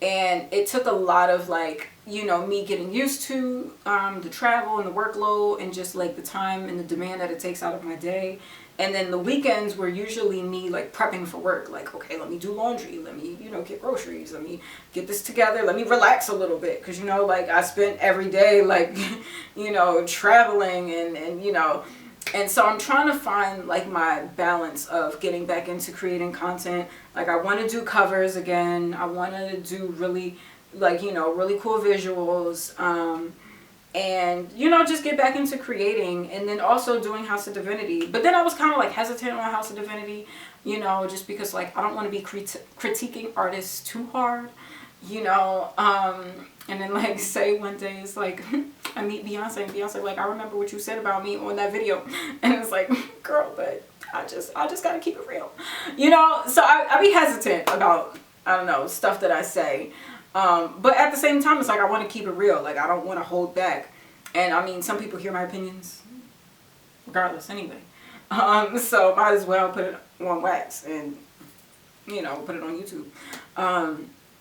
And it took a lot of like, me getting used to the travel and the workload and just like the time and the demand that it takes out of my day. And then the weekends were usually me like prepping for work. Like, okay, let me do laundry. Let me, get groceries. Let me get this together. Let me relax a little bit. Because, like I spent every day like, traveling and and so I'm trying to find like my balance of getting back into creating content. Like I want to do covers again. I want to do really like, really cool visuals. And, just get back into creating and then also doing House of Divinity. But then I was kind of like hesitant on House of Divinity, just because like I don't want to be critiquing artists too hard, and then like say one day it's like I meet Beyonce and Beyonce like, I remember what you said about me on that video. And it's like, girl, but I just got to keep it real, so I be hesitant about, I don't know, stuff that I say. But at the same time, it's like, I want to keep it real. Like, I don't want to hold back. And I mean, some people hear my opinions regardless anyway. So might as well put it on wax and, put it on YouTube.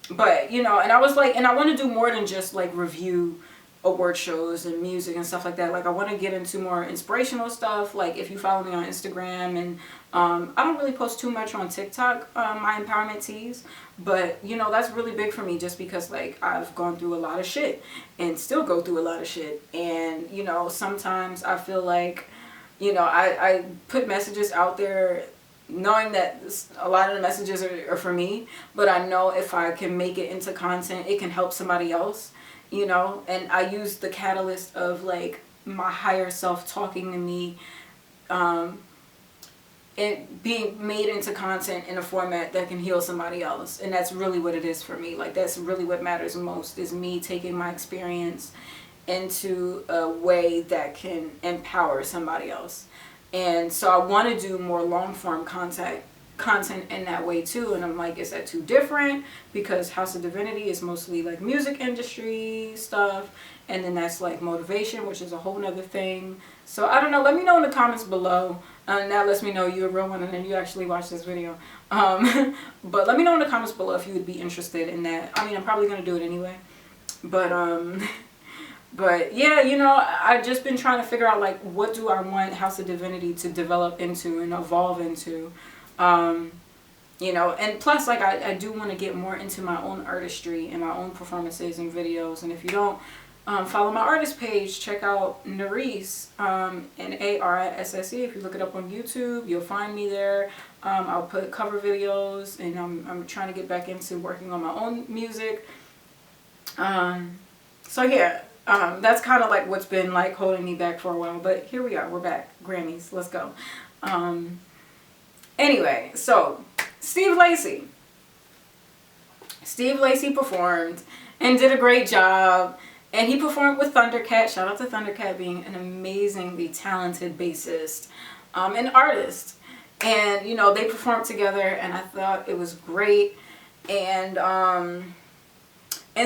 But, and I was like, and I want to do more than just like review award shows and music and stuff like that. Like I want to get into more inspirational stuff. Like if you follow me on Instagram, and I don't really post too much on TikTok, my empowerment teas, but that's really big for me just because like I've gone through a lot of shit and still go through a lot of shit. And sometimes I feel like I put messages out there knowing that a lot of the messages are for me, but I know if I can make it into content, it can help somebody else. And I use the catalyst of like my higher self talking to me, it being made into content in a format that can heal somebody else. And that's really what it is for me. Like that's really what matters most, is me taking my experience into a way that can empower somebody else. And so I want to do more long form content in that way too. And I'm like, is that too different? Because House of Divinity is mostly like music industry stuff, and then that's like motivation, which is a whole nother thing. So I don't know, let me know in the comments below. That lets me know you're a real one and then you actually watched this video. But let me know in the comments below if you would be interested in that. I mean, I'm probably gonna do it anyway, but but yeah, I've just been trying to figure out like, what do I want House of Divinity to develop into and evolve into. And plus like I do want to get more into my own artistry and my own performances and videos. And if you don't follow my artist page, check out Narisse, Narisse. If you look it up on YouTube, you'll find me there. I'll put cover videos, and I'm trying to get back into working on my own music. So yeah, that's kind of like what's been like holding me back for a while, but here we are, we're back. Grammys, let's go. Anyway, so Steve Lacy performed and did a great job, and he performed with Thundercat. Shout out to Thundercat, being an amazingly talented bassist and artist. And they performed together, and I thought it was great. And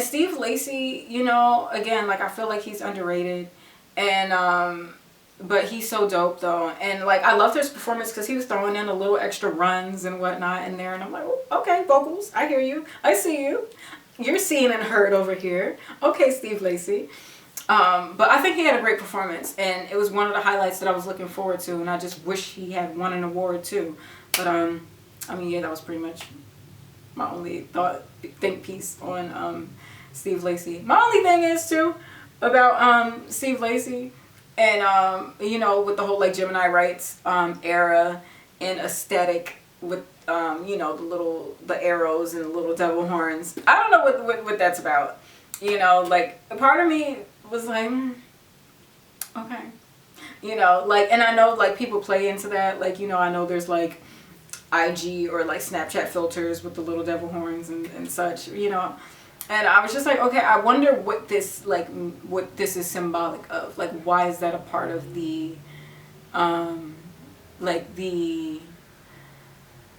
Steve Lacy, again, like I feel like he's underrated, and but he's so dope though. And like I loved his performance because he was throwing in a little extra runs and whatnot in there, and I'm like, oh, okay, vocals, I hear you, I see you, you're seen and heard over here. Okay, Steve Lacy. But I think he had a great performance, and it was one of the highlights that I was looking forward to, and I just wish he had won an award too. But I mean, yeah, that was pretty much my only think piece on Steve Lacy. My only thing is too about Steve Lacy, and with the whole like Gemini Rights era and aesthetic with the arrows and the little devil horns. I don't know what that's about. Like a part of me was like, okay, like, and I know like people play into that, like, I know there's like IG or like Snapchat filters with the little devil horns and such, you know. And I was just like, okay, I wonder what this is symbolic of. Like, why is that a part of the, like the,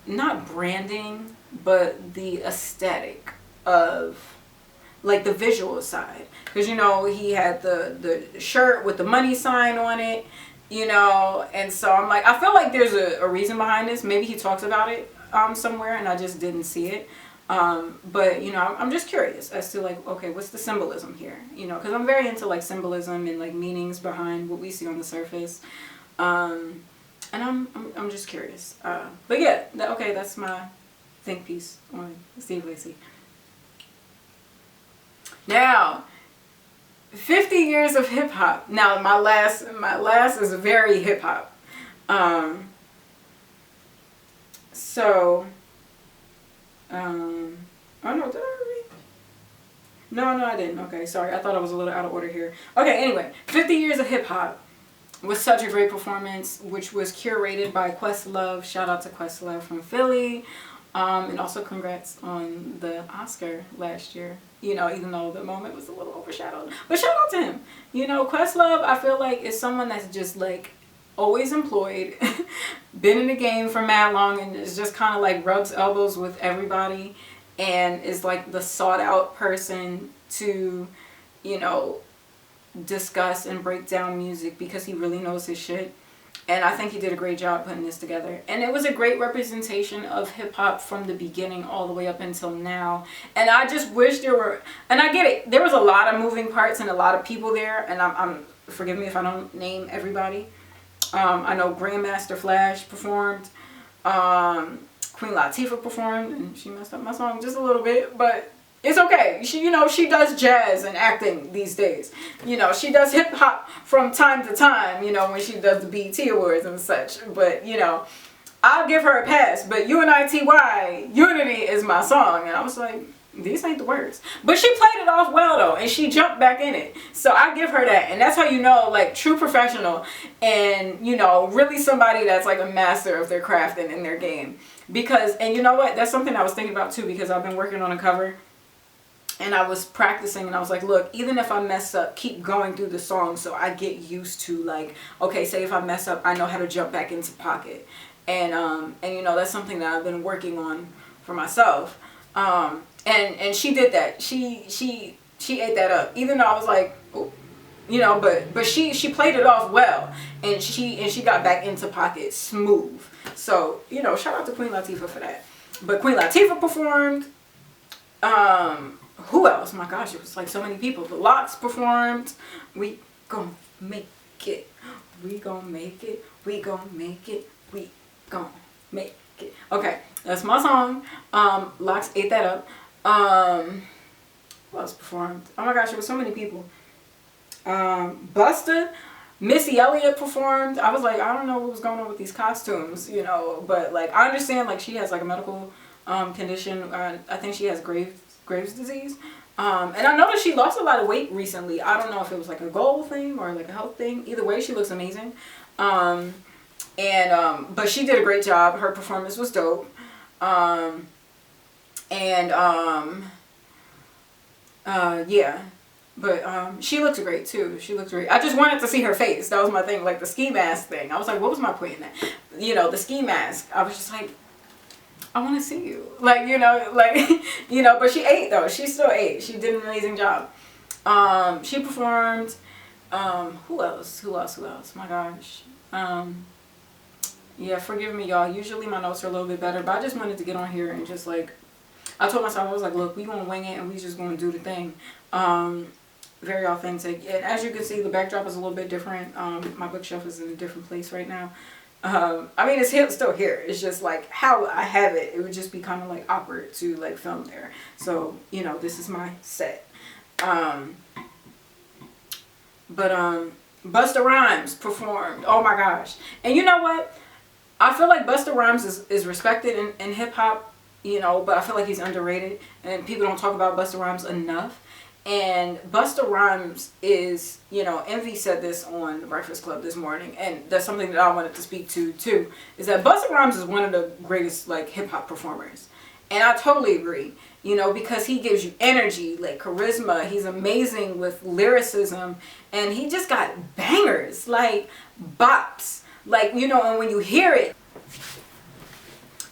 not branding, but the aesthetic of, like, the visual side. Because, you know, he had the shirt with the money sign on it, you know. And so I'm like, I feel like there's a reason behind this. Maybe he talks about it somewhere and I just didn't see it. But, you know, I'm just curious as to, like, okay, what's the symbolism here? You know, because I'm very into, like, symbolism and, like, meanings behind what we see on the surface. And I'm just curious. But yeah, okay, that's my think piece on Steve Lacy. Now, 50 years of hip hop. Now, my last is very hip hop. Oh no, did I read? No, I didn't. Okay, sorry. I thought I was a little out of order here. Okay, anyway, 50 years of hip hop was such a great performance, which was curated by Questlove. Shout out to Questlove from Philly. And also congrats on the Oscar last year. You know, even though the moment was a little overshadowed. But shout out to him. You know, Questlove, I feel like, is someone that's just, like, always employed, been in the game for mad long, and is just kind of, like, rubs elbows with everybody, and is, like, the sought out person to, you know, discuss and break down music because he really knows his shit. And I think he did a great job putting this together. And it was a great representation of hip-hop from the beginning all the way up until now. And I just wish there were, and I get it, there was a lot of moving parts and a lot of people there. And I'm forgive me if I don't name everybody. I know Grandmaster Flash performed. Queen Latifah performed. And she messed up my song just a little bit. But it's okay. She, you know, she does jazz and acting these days. You know, she does hip hop from time to time, you know, when she does the BET Awards and such. But, you know, I'll give her a pass. But UNITY, Unity is my song. And I was like, these ain't the words. But she played it off well, though. And she jumped back in it. So I give her that. And that's how you know, like, true professional. And, you know, really somebody that's like a master of their craft and in their game. Because, and you know what? That's something I was thinking about, too. Because I've been working on a cover. And I was practicing and I was like, look, even if I mess up, keep going through the song so I get used to, like, okay, say if I mess up, I know how to jump back into pocket. And you know, that's something that I've been working on for myself. And she did that. She ate that up. Even though I was like, oh, you know, but she played it off well. And she got back into pocket smooth. So, you know, shout out to Queen Latifah for that. But Queen Latifah performed. Who else? My gosh, it was like so many people. The Lox performed. We gon' make it. We gon' make it. We gon' make it. We gon' make it. Okay, that's my song. Lox ate that up. Who else performed? Oh my gosh, it was so many people. Busta, Missy Elliott performed. I was like, I don't know what was going on with these costumes, you know, but like I understand like she has like a medical condition. I think she has Graves' disease. And I noticed she lost a lot of weight recently. I don't know if it was like a goal thing or like a health thing. Either way, she looks amazing. But she did a great job. Her performance was dope. Yeah. But she looked great too. She looked great. I just wanted to see her face. That was my thing. Like the ski mask thing. I was like, what was my point in that? You know, the ski mask. I was just like, I want to see you. Like, you know, like, you know, but she ate though. She still ate. She did an amazing job. She performed. Who else? My gosh. Yeah, forgive me, y'all. Usually my notes are a little bit better, but I just wanted to get on here and just like, I told myself, I was like, look, we gonna wing it and we just gonna do the thing. Very authentic. And as you can see, the backdrop is a little bit different. My bookshelf is in a different place right now. I mean, it's still here. It's just like how I have it. It would just be kind of like awkward to like film there. So, you know, this is my set. Busta Rhymes performed. Oh my gosh. And you know what? I feel like Busta Rhymes is respected in hip hop, you know, but I feel like he's underrated and people don't talk about Busta Rhymes enough. And Busta Rhymes is, you know, Envy said this on the Breakfast Club this morning, and that's something that I wanted to speak to too, is that Busta Rhymes is one of the greatest like hip hop performers. And I totally agree, you know, because he gives you energy, like charisma. He's amazing with lyricism, and he just got bangers, like bops. Like, you know, and when you hear it,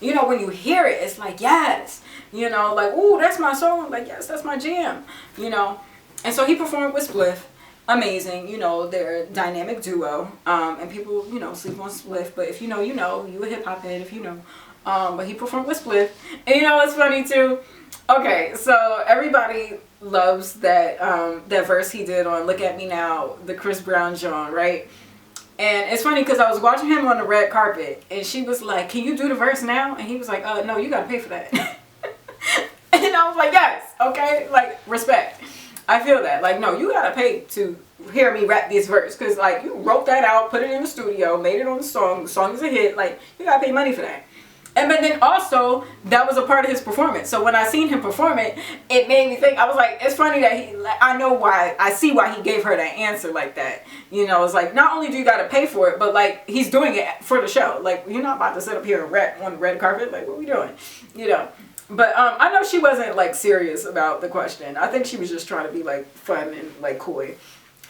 it's like, yes, you know, like, ooh, that's my song. Like, yes, that's my jam, you know. And so he performed with Spliff. Amazing, you know, they're a dynamic duo. And people, you know, sleep on Spliff, but if you know, you know, you a hip hop head if you know. But he performed with Spliff. And you know what's funny too? Okay, so everybody loves that that verse he did on Look At Me Now, the Chris Brown John, right? And it's funny because I was watching him on the red carpet, and she was like, can you do the verse now? And he was like, no, you gotta pay for that. And I was like, yes, okay, like, respect. I feel that. Like, no, you gotta pay to hear me rap this verse, because, like, you wrote that out, put it in the studio, made it on the song is a hit, like, you gotta pay money for that. And but then also, that was a part of his performance. So when I seen him perform it, it made me think, I was like, it's funny that he, like, I see why he gave her that answer like that. You know, it's like, not only do you got to pay for it, but like, he's doing it for the show. Like, you're not about to sit up here and rap on the red carpet. Like, what are we doing? You know. But I know she wasn't like serious about the question. I think she was just trying to be like fun and like coy.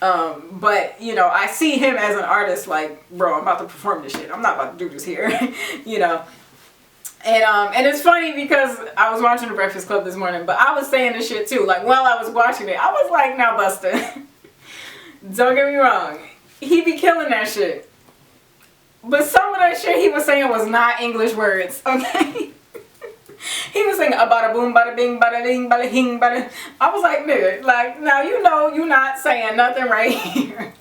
But you know, I see him as an artist like, bro, I'm about to perform this shit. I'm not about to do this here. You know. And it's funny because I was watching the Breakfast Club this morning, but I was saying this shit too. Like, while I was watching it, I was like, now Busta, don't get me wrong, he be killing that shit. But some of that shit he was saying was not English words, okay? He was saying bada boom, bada bing, bada ding, bada hing, bada. I was like, nigga, like, now you know you not saying nothing right here.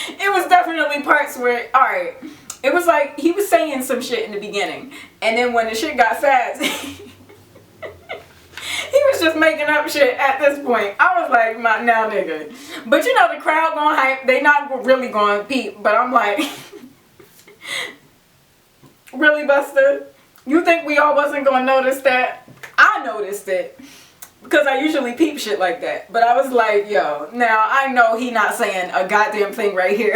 It was definitely parts where, alright, it was like he was saying some shit in the beginning, and then when the shit got fast, he was just making up shit at this point. I was like, now nigga. But you know the crowd going hype, they not really going peep, but I'm like, really, Busta? You think we all wasn't going to notice that? I noticed it. Because I usually peep shit like that. But I was like, yo, now I know he not saying a goddamn thing right here.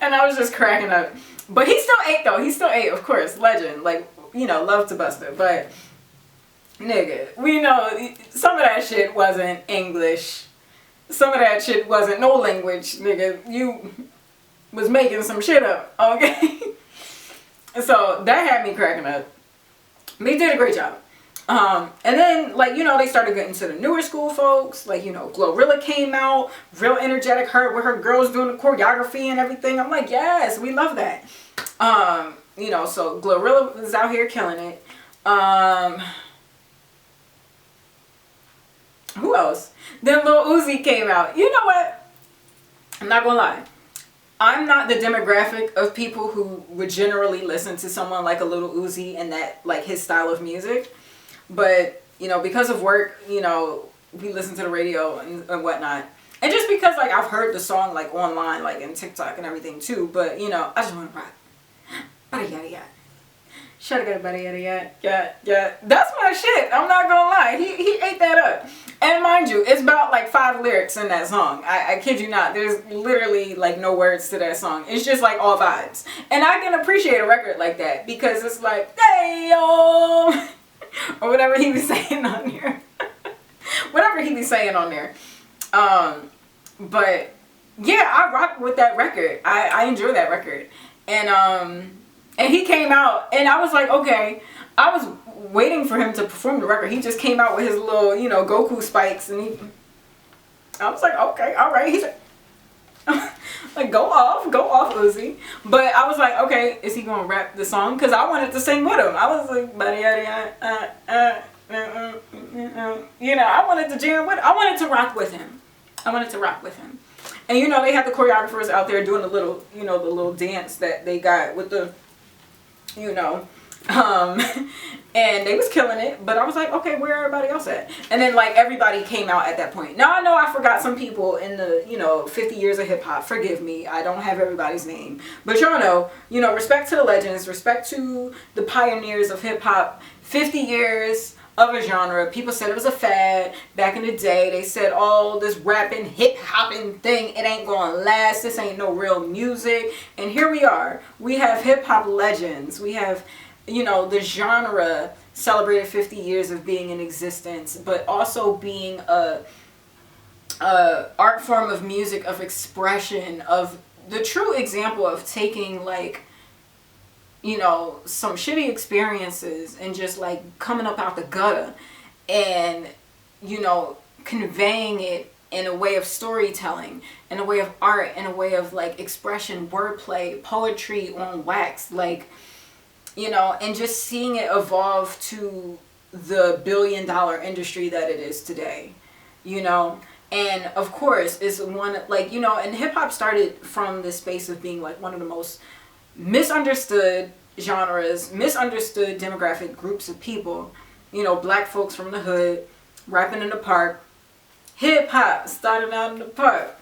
And I was just cracking up. But he still ate though. He still ate, of course. Legend. Like, you know, love to Busta. But, nigga, we know some of that shit wasn't English. Some of that shit wasn't no language, nigga. You was making some shit up, okay? So that had me cracking up. But he did a great job. And then, like, you know, they started getting to the newer school folks. Like, you know, Glorilla came out, real energetic, her with her girls doing the choreography and everything. I'm like, yes, we love that. You know, so Glorilla was out here killing it. Who else? Then Lil Uzi came out. You know what? I'm not gonna lie. I'm not the demographic of people who would generally listen to someone like a Lil Uzi and that, like, his style of music. But, you know, because of work, you know, we listen to the radio and whatnot. And just because, like, I've heard the song, like, online, like, in TikTok and everything, too. But, you know, I just want to rock. Bada yada yada. Shoulda got a bada yada yada. Yeah. That's my shit. I'm not gonna lie. He ate that up. And mind you, it's about, like, 5 lyrics in that song. I kid you not. There's literally, like, no words to that song. It's just, like, all vibes. And I can appreciate a record like that. Because it's like, hey, yo. Or whatever he was saying on there. Whatever he was saying on there. But yeah, I rock with that record. I enjoy that record. And he came out and I was like, okay, I was waiting for him to perform the record. He just came out with his little, you know, Goku spikes and I was like, okay, all right. He's like, go off Uzi. But I was like, okay, is he gonna rap the song? Because I wanted to sing with him. I was like, you know, I wanted to jam with him. I wanted to rock with him. And you know, they had the choreographers out there doing the little, you know, the little dance that they got with the, you know, and they was killing it. But I was like, okay, where everybody else at? And then, like, everybody came out at that point. Now I know I forgot some people in the, you know, 50 years of hip hop. Forgive me, I don't have everybody's name. But y'all know, you know, respect to the legends, respect to the pioneers of hip hop. 50 years of a genre. People said it was a fad back in the day. They said, oh, this rapping, hip-hopping thing, it ain't gonna last. This ain't no real music. And here we are. We have hip-hop legends. We have, you know, the genre celebrated 50 years of being in existence, but also being a art form of music, of expression, of the true example of taking, like, you know, some shitty experiences and just like coming up out the gutter and, you know, conveying it in a way of storytelling, in a way of art, in a way of like expression, wordplay, poetry on wax, like, you know, and just seeing it evolve to the billion-dollar industry that it is today, you know. And of course is one, like, you know, and hip hop started from this space of being like one of the most misunderstood genres, misunderstood demographic groups of people, you know, black folks from the hood rapping in the park. Hip hop started out in the park.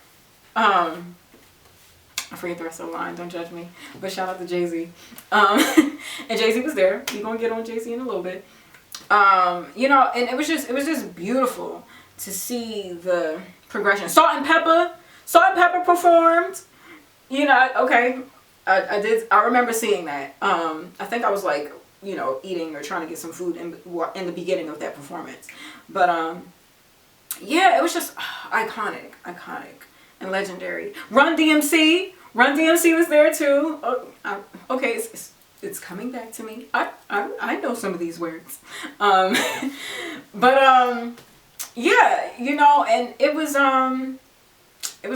I forget the rest of the line, don't judge me, but shout out to Jay-Z. And Jay-Z was there. We're gonna get on Jay-Z in a little bit. You know, and it was just beautiful to see the progression. Salt and Pepper performed. You know, okay, I remember seeing that. I think I was like, you know, eating or trying to get some food in the beginning of that performance. But yeah, it was just iconic and legendary. Run DMC was there too. Okay, it's coming back to me. I know some of these words. But yeah, you know, and it was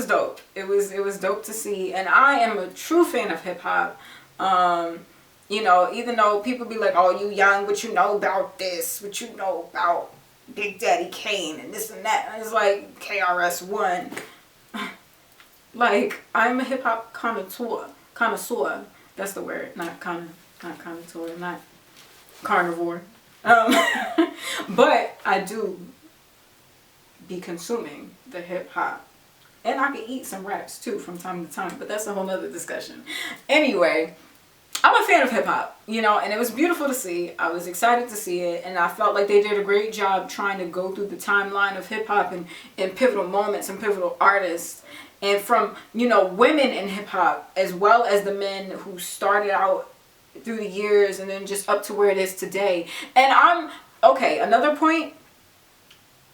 dope. It was dope to see, and I am a true fan of hip hop. You know, even though people be like, "Oh, you young, what you know about this? What you know about Big Daddy Kane and this and that?" And it's like KRS-One. Like, I'm a hip hop connoisseur. That's the word, not connoisseur, not carnivore. But I do be consuming the hip hop. And I can eat some raps too from time to time, but that's a whole nother discussion. Anyway, I'm a fan of hip hop, you know, and it was beautiful to see. I was excited to see it, and I felt like they did a great job trying to go through the timeline of hip hop and pivotal moments and pivotal artists. And from, you know, women in hip hop as well as the men who started out through the years and then just up to where it is today. And okay, another point,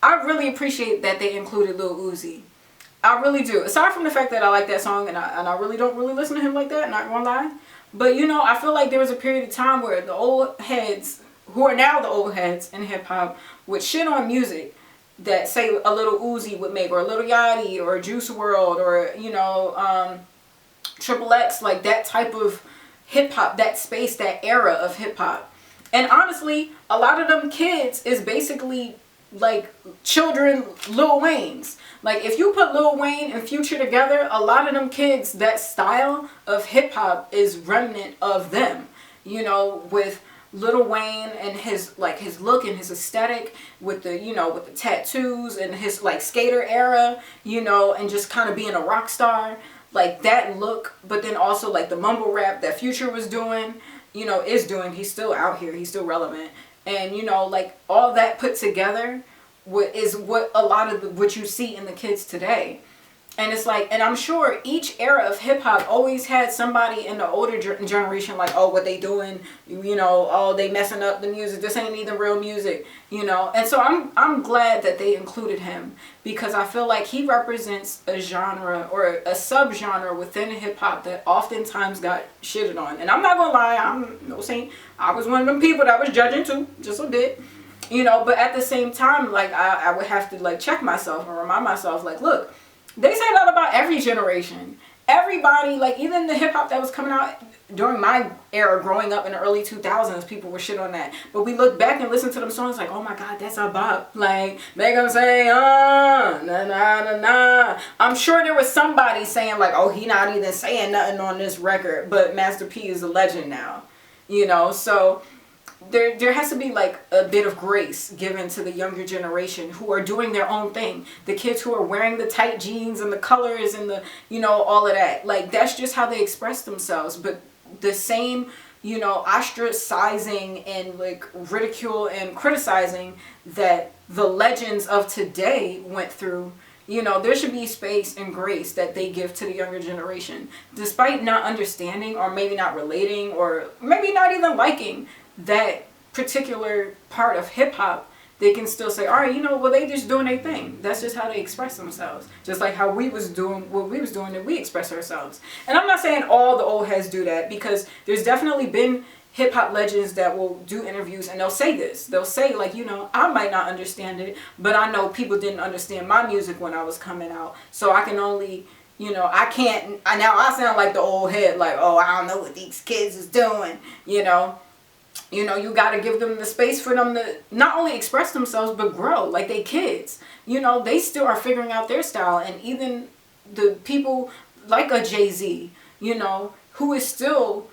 I really appreciate that they included Lil Uzi. I really do. Aside from the fact that I like that song and I really don't really listen to him like that, not gonna lie. But, you know, I feel like there was a period of time where the old heads, who are now the old heads in hip hop, would shit on music that, say, a Lil Uzi would make, or a Lil Yachty, or Juice WRLD, or, you know, Triple X, like that type of hip hop, that space, that era of hip hop. And honestly, a lot of them kids is basically like children Lil Wayne's. Like, if you put Lil Wayne and Future together, a lot of them kids, that style of hip hop is remnant of them. You know, with Lil Wayne and his look and his aesthetic, with the, you know, with the tattoos and his like skater era, you know, and just kind of being a rock star, like that look. But then also like the mumble rap that Future was doing, you know, is doing. He's still out here. He's still relevant. And, you know, like all that put together is what a lot of what you see in the kids today. And it's like, and I'm sure each era of hip hop always had somebody in the older generation like, oh, what they doing, you know, oh, they messing up the music, this ain't even real music, you know. And so I'm glad that they included him, because I feel like he represents a genre or a subgenre within hip hop that oftentimes got shitted on. And I'm not gonna lie, I'm no saint. I was one of them people that was judging too, just a bit, you know. But at the same time, like I would have to like check myself and remind myself, like, look, they say that about every generation. Everybody, like even the hip hop that was coming out during my era growing up in the early 2000s, people were shit on that. But we look back and listen to them songs like, oh my God, that's a bop. Like, they gonna say, na na na na. I'm sure there was somebody saying like, oh, he not even saying nothing on this record, but Master P is a legend now. You know, so there has to be like a bit of grace given to the younger generation who are doing their own thing. The kids who are wearing the tight jeans and the colors and the, you know, all of that. Like, that's just how they express themselves. But the same you know, ostracizing and like ridicule and criticizing that the legends of today went through. You know, there should be space and grace that they give to the younger generation, despite not understanding or maybe not relating or maybe not even liking that particular part of hip hop. They can still say, all right, you know, well, they just doing their thing. That's just how they express themselves. Just like how we was doing what we was doing, that we express ourselves. And I'm not saying all the old heads do that, because there's definitely been hip hop legends that will do interviews and they'll say this. They'll say, like, you know, I might not understand it, but I know people didn't understand my music when I was coming out. So I can only, you know, I can't, now I sound like the old head, like, oh, I don't know what these kids is doing, you know. You know, you got to give them the space for them to not only express themselves, but grow like they kids. You know, they still are figuring out their style. And even the people like a Jay-Z, you know, who is still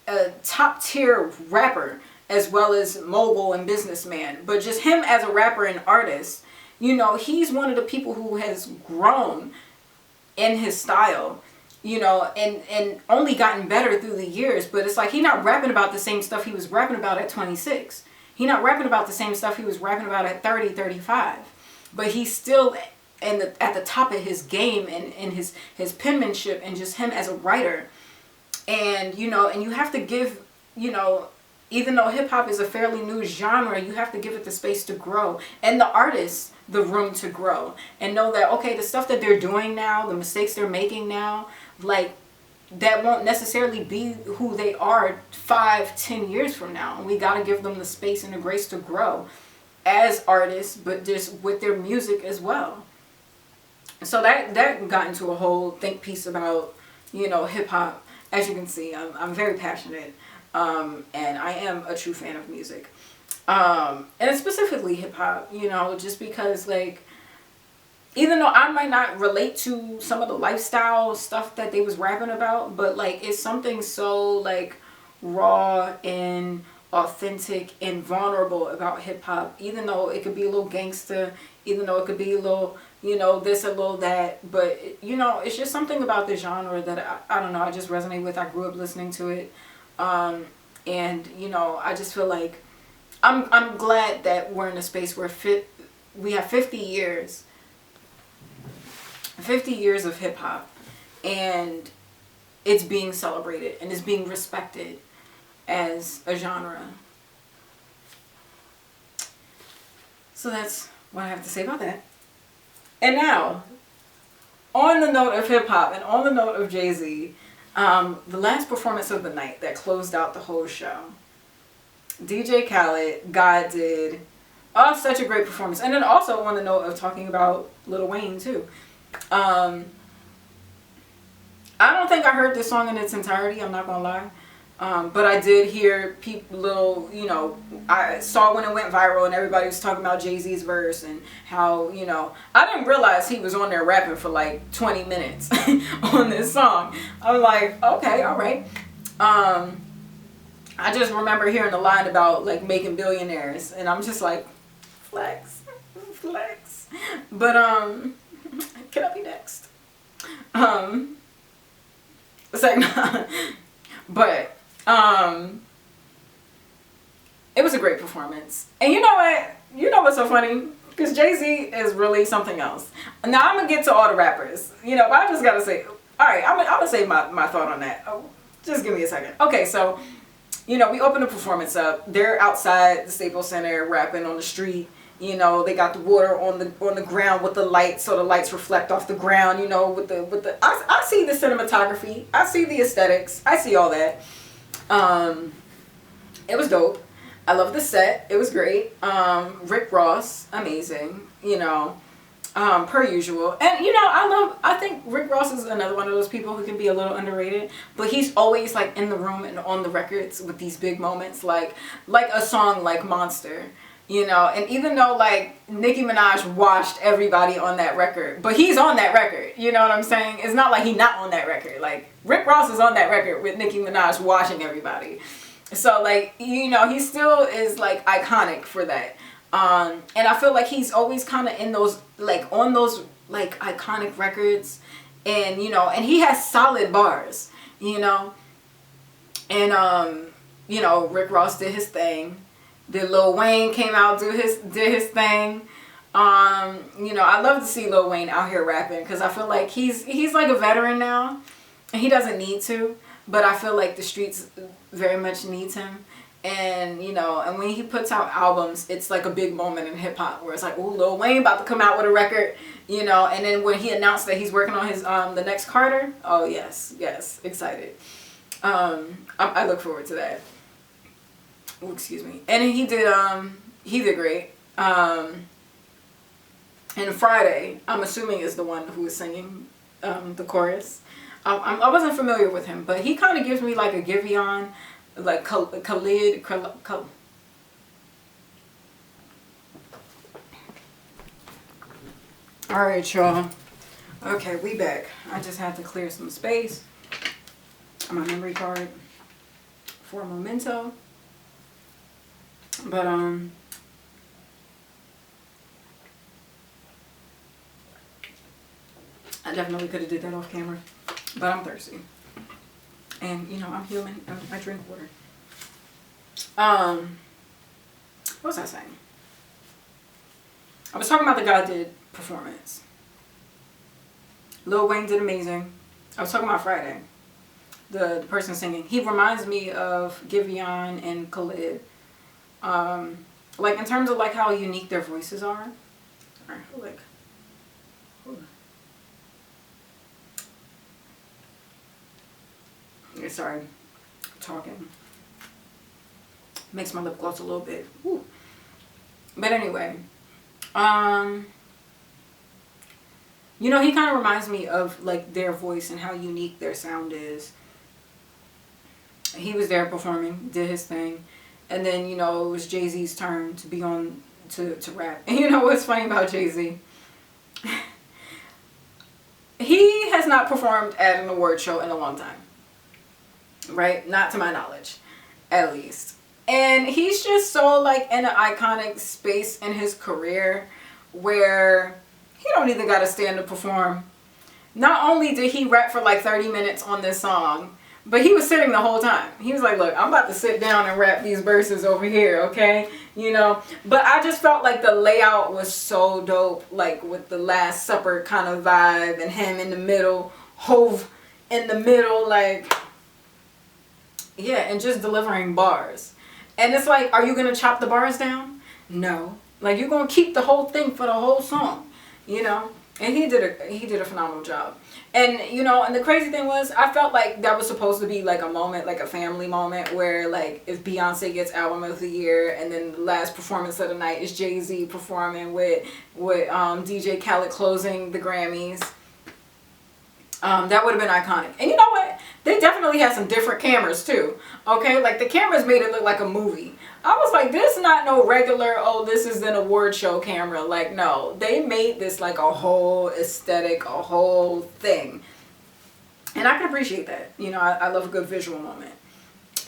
a top tier rapper as well as mogul and businessman. But just him as a rapper and artist, you know, he's one of the people who has grown in his style. You know, and only gotten better through the years. But it's like he not rapping about the same stuff he was rapping about at 26. He not rapping about the same stuff he was rapping about at 30, 35. But he's still at the top of his game and his penmanship and just him as a writer. And, you know, and you have to give, you know, even though hip hop is a fairly new genre, you have to give it the space to grow. And the artists the room to grow. And know that, okay, the stuff that they're doing now, the mistakes they're making now, like, that won't necessarily be who they are 5-10 years from now. And we got to give them the space and the grace to grow as artists, but just with their music as well. So that got into a whole think piece about, you know, hip hop. As you can see, I'm very passionate, and I am a true fan of music, and specifically hip hop. You know, just because, like, even though I might not relate to some of the lifestyle stuff that they was rapping about, but like it's something so like raw and authentic and vulnerable about hip hop. Even though it could be a little gangster, even though it could be a little, you know, this, a little that, but you know, it's just something about the genre that I don't know, I just resonate with. I grew up listening to it, and you know, I just feel like I'm glad that we're in a space where we have 50 years of hip hop, and it's being celebrated and it's being respected as a genre. So that's what I have to say about that. And now, on the note of hip hop and on the note of Jay-Z, the last performance of the night that closed out the whole show, DJ Khalid, God did such a great performance. And then also on the note of talking about Lil Wayne too. I don't think I heard this song in its entirety, I'm not gonna lie. But I did hear people, you know, I saw when it went viral and everybody was talking about Jay-Z's verse and how, you know, I didn't realize he was on there rapping for like 20 minutes on this song. I'm like, okay, all right. I just remember hearing the line about like making billionaires, and I'm just like, flex. But can I be next? But it was a great performance. And you know what? You know what's so funny? Because Jay-Z is really something else. Now I'm gonna get to all the rappers. You know, I just gotta say, alright, I'm gonna say my thought on that. Oh, just give me a second. Okay, so, you know, we open the performance up. They're outside the Staples Center rapping on the street. You know, they got the water on the ground with the lights, so the lights reflect off the ground. You know, with the I see the cinematography, I see the aesthetics, I see all that. It was dope. I love the set. It was great. Rick Ross, amazing. You know, per usual. And you know, I think Rick Ross is another one of those people who can be a little underrated, but he's always like in the room and on the records with these big moments, like a song like Monster. You know, and even though like Nicki Minaj washed everybody on that record, but he's on that record, you know what I'm saying? It's not like he's not on that record. Like Rick Ross is on that record with Nicki Minaj washing everybody. So like, you know, he still is like iconic for that. And I feel like he's always kind of in those, like on those like iconic records, and you know, and he has solid bars, you know. And you know, Rick Ross did his thing. Then Lil Wayne came out, did his thing. You know, I love to see Lil Wayne out here rapping because I feel like he's like a veteran now, and he doesn't need to, but I feel like the streets very much needs him. And you know, and when he puts out albums, it's like a big moment in hip hop where it's like, oh, Lil Wayne about to come out with a record, you know. And then when he announced that he's working on his the next Carter, oh yes, excited. I look forward to that. Oh, excuse me. And he did great. And Fridayy, I'm assuming, is the one who was singing the chorus. I wasn't familiar with him, but he kind of gives me like a Giveon, like Khalid. All right, y'all. Okay, we back. I just had to clear some space on my memory card for a memento. But I definitely could have did that off camera, but I'm thirsty, and you know, I'm human. I drink water. What was I saying? I was talking about the God Did performance. Lil Wayne did amazing. I was talking about Fridayy, the person singing. He reminds me of Giveon and Khalid. Like in terms of like how unique their voices are. Alright, like, yeah, sorry, talking makes my lip gloss a little bit. Woo. But anyway, you know, he kind of reminds me of like their voice and how unique their sound is. He was there performing, did his thing. And then, you know, it was Jay-Z's turn to be on, to rap. And you know what's funny about Jay-Z? He has not performed at an award show in a long time. Right? Not to my knowledge, at least. And he's just so like in an iconic space in his career where he don't even got to stand to perform. Not only did he rap for like 30 minutes on this song, but he was sitting the whole time. He was like, look, I'm about to sit down and rap these verses over here, okay? You know? But I just felt like the layout was so dope, like with the Last Supper kind of vibe and him in the middle, Hove in the middle, like, yeah, and just delivering bars. And it's like, are you going to chop the bars down? No. Like, you're going to keep the whole thing for the whole song, you know? And he did a phenomenal job. And, you know, and the crazy thing was, I felt like that was supposed to be like a moment, like a family moment where, like, if Beyoncé gets Album of the Year and then the last performance of the night is Jay-Z performing with DJ Khaled closing the Grammys. That would have been iconic. And you know what? They definitely had some different cameras too. Okay, like the cameras made it look like a movie. I was like, this is not no regular, oh, this is an award show camera. Like, no, they made this like a whole aesthetic, a whole thing. And I can appreciate that. You know, I love a good visual moment.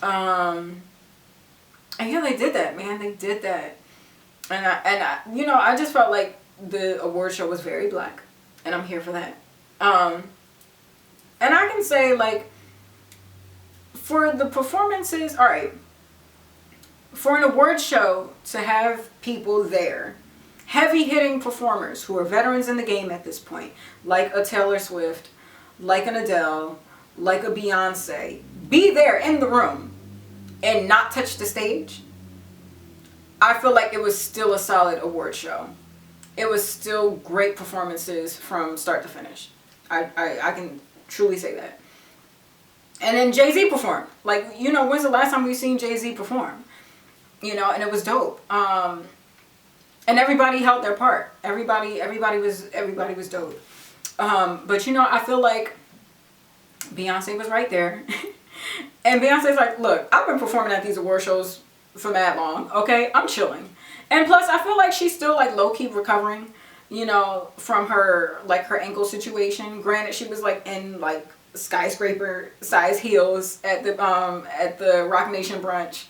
And yeah, they did that, man. They did that. And I, you know, I just felt like the award show was very black. And I'm here for that. And I can say, like, for the performances, all right, for an award show to have people there, heavy-hitting performers who are veterans in the game at this point, like a Taylor Swift, like an Adele, like a Beyoncé, be there in the room and not touch the stage, I feel like it was still a solid award show. It was still great performances from start to finish. I can truly say that. And then Jay-Z performed. Like, you know, when's the last time we've seen Jay-Z perform? You know, and it was dope. And everybody held their part. Everybody was dope. But you know, I feel like Beyonce was right there. And Beyonce's like, look, I've been performing at these award shows for that long, okay? I'm chilling. And plus, I feel like she's still like low-key recovering, you know, from her, like, her ankle situation. Granted, she was like in like skyscraper size heels at the Rock Nation brunch,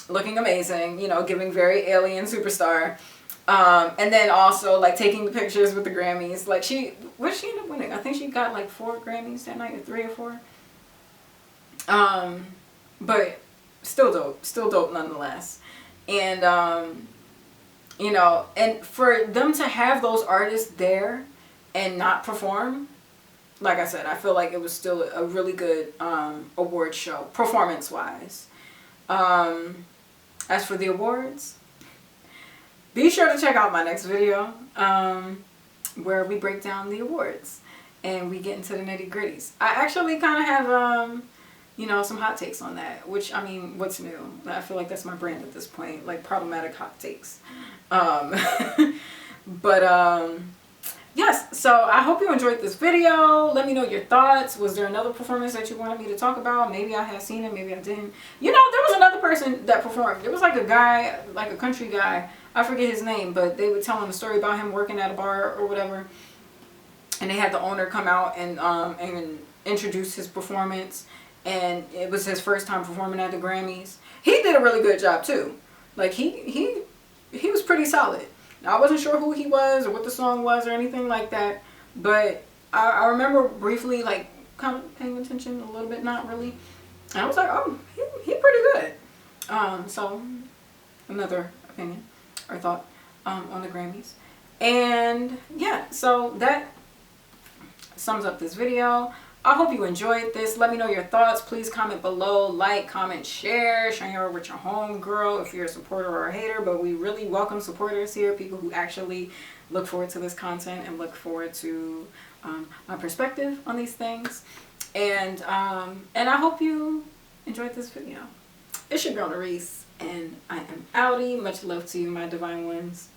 looking amazing, you know, giving very alien superstar. And then also like taking the pictures with the Grammys. Like, what did she end up winning? I think she got like 4 Grammys that night, or 3 or 4. but still dope nonetheless. And you know, and for them to have those artists there and not perform, like I said, I feel like it was still a really good award show, performance-wise. As for the awards, be sure to check out my next video where we break down the awards and we get into the nitty-gritties. I actually kind of have, you know, some hot takes on that, which, I mean, what's new? I feel like that's my brand at this point, like problematic hot takes. Yes, so I hope you enjoyed this video. Let me know your thoughts. Was there another performance that you wanted me to talk about? Maybe I have seen it, maybe I didn't. You know, there was another person that performed. There was like a guy, like a country guy. I forget his name, but they were telling a story about him working at a bar or whatever. And they had the owner come out and introduce his performance. And it was his first time performing at the Grammys. He did a really good job too. Like he was pretty solid. Now, I wasn't sure who he was or what the song was or anything like that, but I remember briefly like kind of paying attention a little bit, not really. And I was like, oh, he pretty good. So another opinion or thought on the Grammys. And yeah, so that sums up this video. I hope you enjoyed this. Let me know your thoughts. Please comment below, like, comment, share her with your homegirl if you're a supporter or a hater. But we really welcome supporters here, people who actually look forward to this content and look forward to my perspective on these things. And I hope you enjoyed this video. It's your girl Reese, and I am outie. Much love to you, my divine ones.